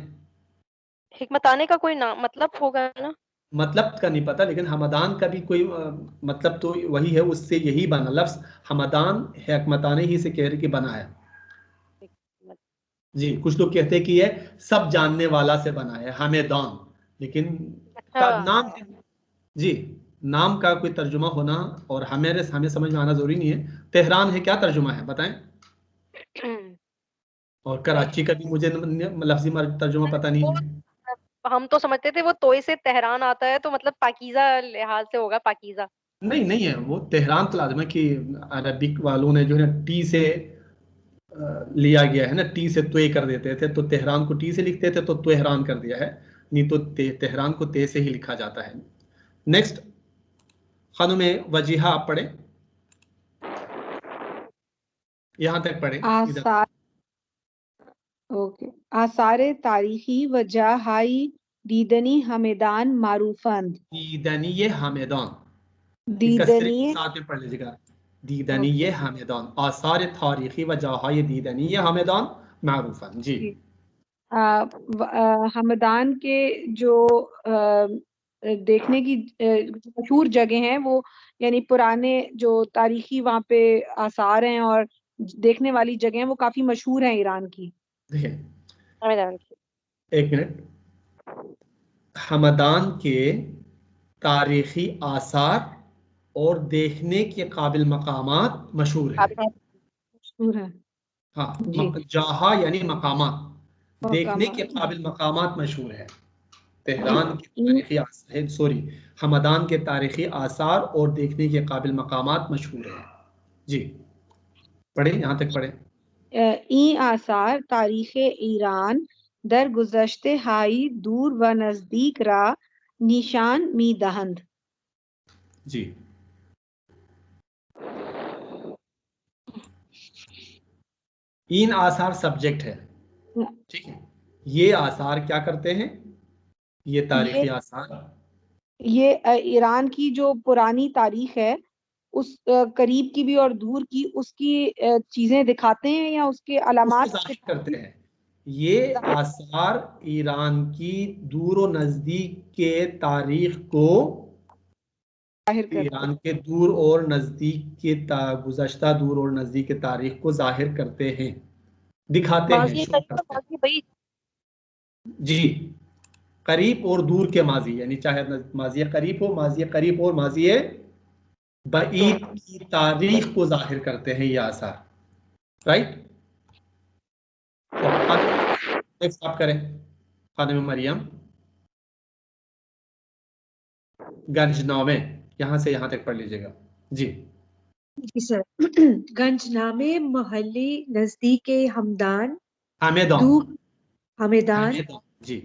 हिकमताने का कोई नाम मतलब होगा ना? मतलब का नहीं पता, लेकिन हमदान का भी कोई मतलब तो वही है, उससे यही बना लफ्ज हमदान हेकमताने ही से कह रहे कि बना है। जी, कुछ लोग कहते हैं कि ये सब जानने वाला से बना है, हमेदान, लेकिन नाम, जी, नाम का कोई तर्जुमा होना और हमें समझ में आना जरूरी नहीं है। तेहरान है, क्या तर्जुमा है बताएं? और कराची का भी मुझे लफ्जी तर्जुमा पता नहीं है। हम तो समझते थे वो तोय से तेहरान आता है तो मतलब पाकीज़ा लिहाज से होगा, पाकीज़ा। नहीं है, वो तेहरान तो लाजम है कि अरबिक वालों ने जो है टी से लिया गया है ना, टी से तोय कर देते थे, तो तेहरान को टी से लिखते थे तो तेहरान कर दिया है, नहीं तो तेहरान को ते से ही लिखा जाता है। नेक्स्ट, खानुम वजीहा आप पढ़े, यहां तक पढ़े। ओके। आसारे तारीखी वजहाई दीदनी हमेदान मारूफंद। दीदनी हमेदान, दीदनी साथ में पढ़ लीजिएगा। दीदनी हमेदान, आसार तारीखी वजहाई दीदनी हमेदान मारूफन। जी, हमदान के जो देखने की मशहूर जगह हैं वो, यानी पुराने जो तारीखी वहाँ पे आसार हैं और देखने वाली जगह हैं वो काफी मशहूर हैं ईरान की। एक मिनट, हमदान के तारीखी आसार और देखने के काबिल मकामात मशहूर है। हाँ, जहा यानी मकामात, देखने के काबिल मकामात मशहूर है। तेहरान के तारीखी हमदान के तारीखी आसार और देखने के काबिल मकामात मशहूर है। जी, पढ़े, यहाँ तक पढ़े। ई आसार तारीख ईरान दर गुज़श्ते हाई दूर व नजदीक रा निशान मी दहंद। जी, इन आसार सब्जेक्ट है, ठीक है। ये आसार क्या करते हैं, ये तारीखी आसार, ये ईरान की जो पुरानी तारीख है उस करीब की भी और दूर की उसकी चीजें दिखाते हैं या उसके उसको अलामात जाहिर करते हैं। ये आसार ईरान की दूर और नजदीक के तारीख को, जाहिर करते ईरान के दूर और नजदीक के गुज़श्ता दूर और नजदीक के तारीख को जाहिर करते हैं, दिखाते हैं, माजी शो करीब करते हैं। माजी भाई जी, करीब और दूर के माजी, यानी चाहे माजी करीब हो, माजी करीब और माजी बईद की तारीख को जाहिर करते हैं ये आसार, राइट। नेक्स्ट आप करें, खाने में मरियम, गंजनामे, यहां से यहां तक पढ़ लीजिएगा जी। जी सर। गंजनामे मोहल्ले नजदीक हमदान हमेदान, दो हमेदान हमेदान जी,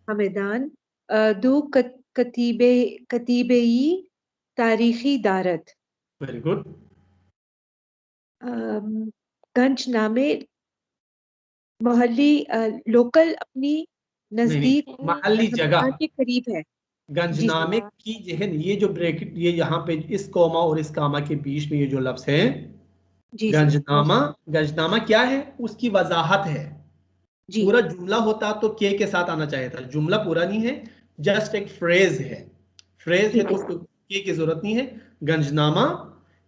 हमेदान दो कतीबेई तारीखी दारत। Very good. गंजनामे मोहल्ली लोकल अपनी नहीं नजदीक महल्ली जगह, हमदान के करीब है। जी सर। गंजनामे की जो है, ये जो ब्रैकेट, ये यहाँ पे इस कोमा और इस कामा के बीच में ये जो लफ्ज है जी सर। गंजनामा, गंजनामा क्या है, उसकी वजाहत है। जी पूरा जुमला होता तो के साथ आना चाहिए था, जुमला पूरा नहीं है, जस्ट एक फ्रेज है, फ्रेज है ठीक तो है। उसको के की जरूरत नहीं है। गंजनामा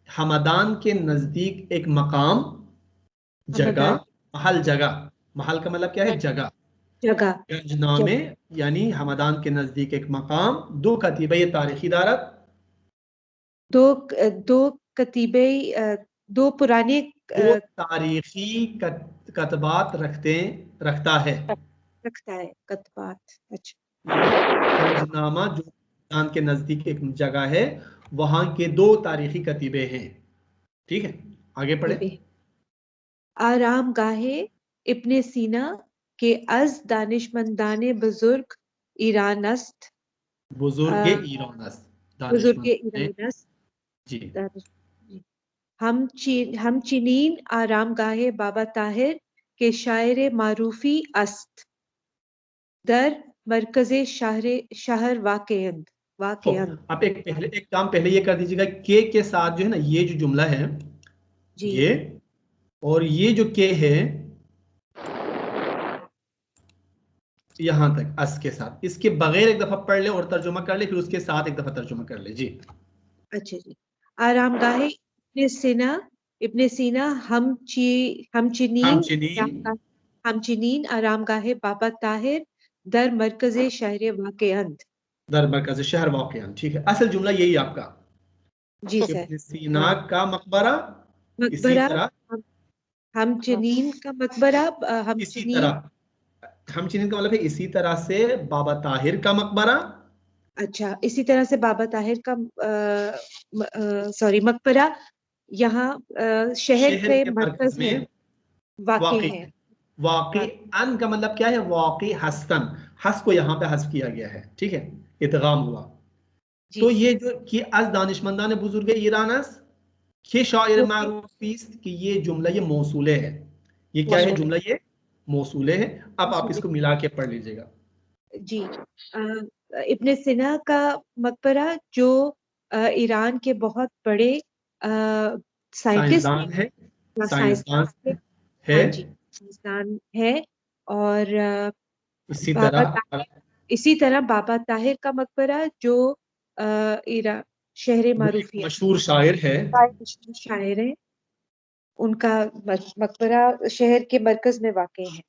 हमदान के नजदीक एक मकाम, जगह, हमदान महल, जगह, महल का मतलब क्या है, जगह। जगह गंजनामे यानी हमदान के नजदीक एक मकाम, दो कतीबे, ये तारीखी दारत, दो दो कतीबे दो पुराने दो तारीखी कतबात रखता है। रखता है कतबात। अच्छा। गंजनामा जो हमदान के नजदीक एक जगह है, वहां के दो तारीखी कतीबे हैं, ठीक है। आगे पढ़े। आराम गाहे इब्ने सीना के अज दानिशमंदाने बुजुर्ग ईरानस्त। बुजुर्ग ईरानस, बुजुर्ग दानिशमंद ईरानस्त। जी। हम चिनीन आराम गाहे बाबा ताहिर के शायर मारूफी अस्त दर मरकज़े शहर वाक़ेअंद। तो आप एक काम पहले ये कर दीजिएगा, के साथ जो है ना, ये जो जुमला है जी। ये, और ये जो के है यहां तक अस के साथ, इसके बगैर एक दफा पढ़ ले और तर्जुमा कर ले, फिर उसके साथ एक दफा तर्जुमा कर ले जी। अच्छा जी। आराम गाहे इब्ने सीना हम चिनीन आराम गाहे बाबा ताहिर दर मरकज़े शहर वाक़ेअंद। दर मरकज़ शहर वाक़िअन, ठीक है। असल जुमला यही आपका, जी सर। इब्न सीना का मकबरा, इसी मकबरा तरह हम चिनीन का मकबरा हम इसी चिनीन। तरह हम चिनीन का मतलब है इसी तरह से बाबा ताहिर का मकबरा। अच्छा, इसी तरह से बाबा ताहिर का सॉरी मकबरा यहाँ शहर के मरकज में वाक़ई है। वाक़ई अन का मतलब क्या है, वाक़ई हस्तन, हस को यहाँ पे हस्फ किया गया है, ठीक है, इदगाम हुआ। तो ये जो कि अज दानिशमंदान बुजुर्ग ईरानस के शायर मारूफीस कि ये जुमला ये मौसूले है, ये क्या है जुमला, ये मौसूले है। अब आप इसको मिला के पढ़ लीजिएगा जी। इब्ने सीना का मकबरा जो ईरान के बहुत बड़े साइंसदान है, साइंसदान है, हाँ जी, साइंसदान है। और इसी तरह बाबा ताहिर का मकबरा जो ईरान शहर मारूफी मशहूर शायर है, शायर है, उनका मकबरा शहर के मरकज में वाक़ई है,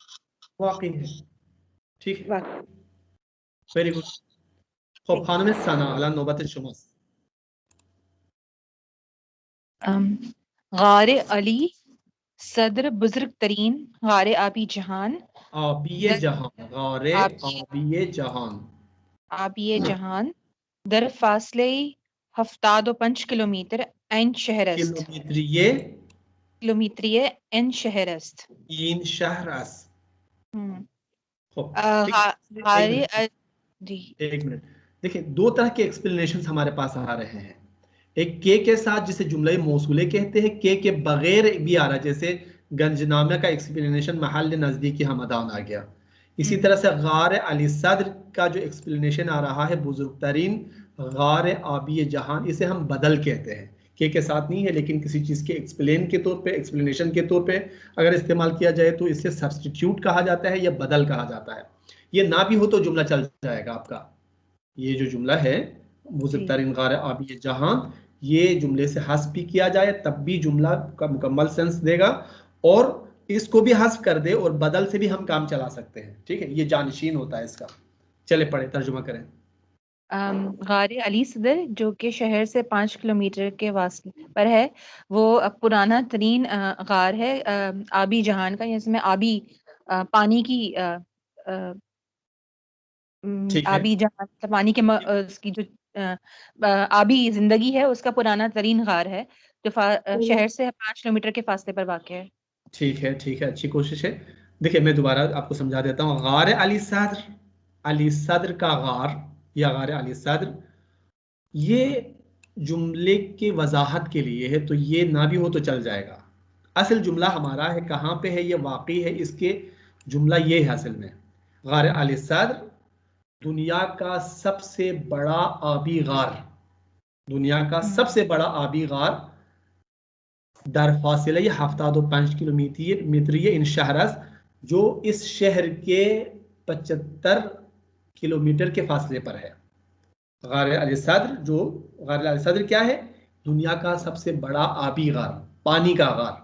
ठीक है। Very good. खब खानम सना अला नौबत शुमास। गारे अली सदर बुजुर्ग तरीन गारे आबी जहान, आबिये जहान, गारे आबिये जहान, आबिये जहान दर फासले 75 किलोमीटर एन शहरस्त, किलोमीटरिये एन शहरस्त, इन शहरस। जी एक मिनट, देखिए दो तरह के एक्सप्लेनेशंस हमारे पास आ रहे हैं। एक के साथ जिसे जुमला मौसूले कहते हैं, के बगैर भी आ रहा है, जैसे गंजनामा का एक्सप्लेनेशन महल नज़दीकी हमदान आ गया। इसी तरह से गार अली सद्र का जो एक्सप्लेनेशन आ रहा है बुजुर्ग तरीन गार आबी जहान, इसे हम बदल कहते हैं, के साथ नहीं है, लेकिन किसी चीज़ के एक्सप्लेन के तौर पे, एक्सप्लेनेशन के तौर पे अगर इस्तेमाल किया जाए तो इसे सब्स्टिट्यूट कहा जाता है या बदल कहा जाता है। ये ना भी हो तो जुमला चल जाएगा आपका। ये जो जुमला है बुजुर्ग तरीन गार आबी जहां, ये जुमले से हस्फ भी किया जाए तब भी जुमला का मुकम्मल सेंस देगा, और इसको भी हस्फ कर दे और बदल से भी हम काम चला सकते हैं। ठीक है, ये जानशीन होता है इसका। चले पढ़े, तर्जुमा करें। गार अली सदर जो कि शहर से 5 किलोमीटर के वास्ते पर है, वो पुराना तरीन गार है आबी जहान का, जिसमें आबी पानी की आबी जहान पानी के उसकी जो आबी जिंदगी है उसका पुराना तरीन गार है जो शहर से 5 किलोमीटर के फासले पर वाक़ है। ठीक है, ठीक है, अच्छी कोशिश है। देखिए मैं दोबारा आपको समझा देता हूँ। गार अली सद्र, अली सद्र का गार या गार अली सद्र, ये जुमले के वजाहत के लिए है, तो ये ना भी हो तो चल जाएगा। असल जुमला हमारा है, कहाँ पे है, ये वाकई है, इसके जुमला ये है असल में। गार अली सद्र दुनिया का सबसे बड़ा आबी गार, दुनिया का सबसे बड़ा आबी गार, दर फासिला 75 किलोमीटर इन शहरस, जो इस शहर के 75 किलोमीटर के फासले पर है। गार अली सद्र, जो गार अली सद्र क्या है, दुनिया का सबसे बड़ा आबी गार, पानी का गार,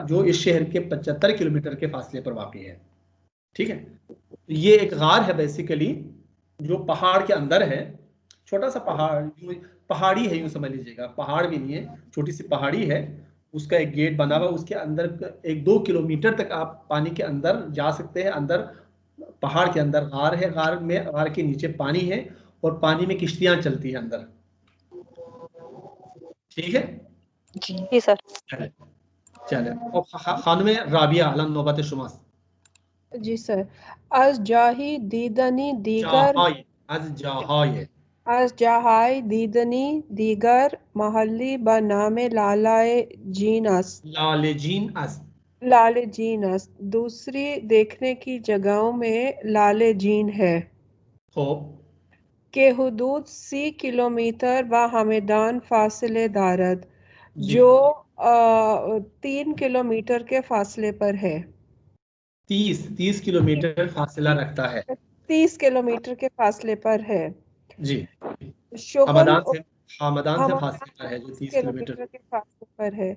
जो इस शहर के 75 किलोमीटर के फासले पर वाक़ई है। ठीक है, ये एक गार है बेसिकली जो पहाड़ के अंदर है, छोटा सा पहाड़ी है, यूं समझ लीजिएगा, पहाड़ भी नहीं है, छोटी सी पहाड़ी है, उसका एक गेट बना हुआ, उसके अंदर 1-2 किलोमीटर तक आप पानी के अंदर जा सकते हैं। अंदर पहाड़ के अंदर गार है, गार के नीचे पानी है और पानी में किश्तियां चलती हैं अंदर। ठीक है जी सर। चले और खानमे राबिया अलन नौबत शुमास। जी सर। आज जाही दीदनी दीगर, आज जहाई दीदनी दीगर महल्ली बनामे लालाए जीनस, लाले जीनस, दूसरी देखने की जगहों में लाले जीन है के हुदूद 30 किलोमीटर व हमदान फासले दारद, जो 3 किलोमीटर के फासले पर है। 30 किलोमीटर फासला रखता है, 30 किलोमीटर के फासले पर है जी। हमदान से फासले पर है, जो 30 किलोमीटर के फासले पर है।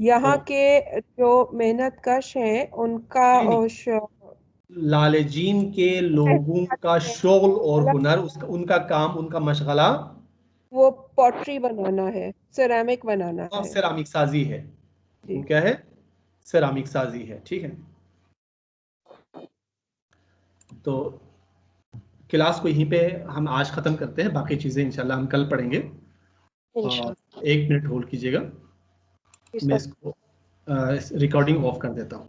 यहाँ के जो मेहनत कश हैं उनका लालेजीन के लोगों का शोल और हुनर, उनका काम, उनका मशगला वो पॉटरी बनाना है, सिरेमिक बनाना है, सिरामिक साजी है। क्या है? सिरामिक साजी है। ठीक है, तो क्लास को यहीं पे हम आज ख़त्म करते हैं, बाकी चीज़ें इंशाल्लाह हम कल पढ़ेंगे। 1 मिनट होल्ड कीजिएगा, मैं इसको रिकॉर्डिंग ऑफ कर देता हूँ।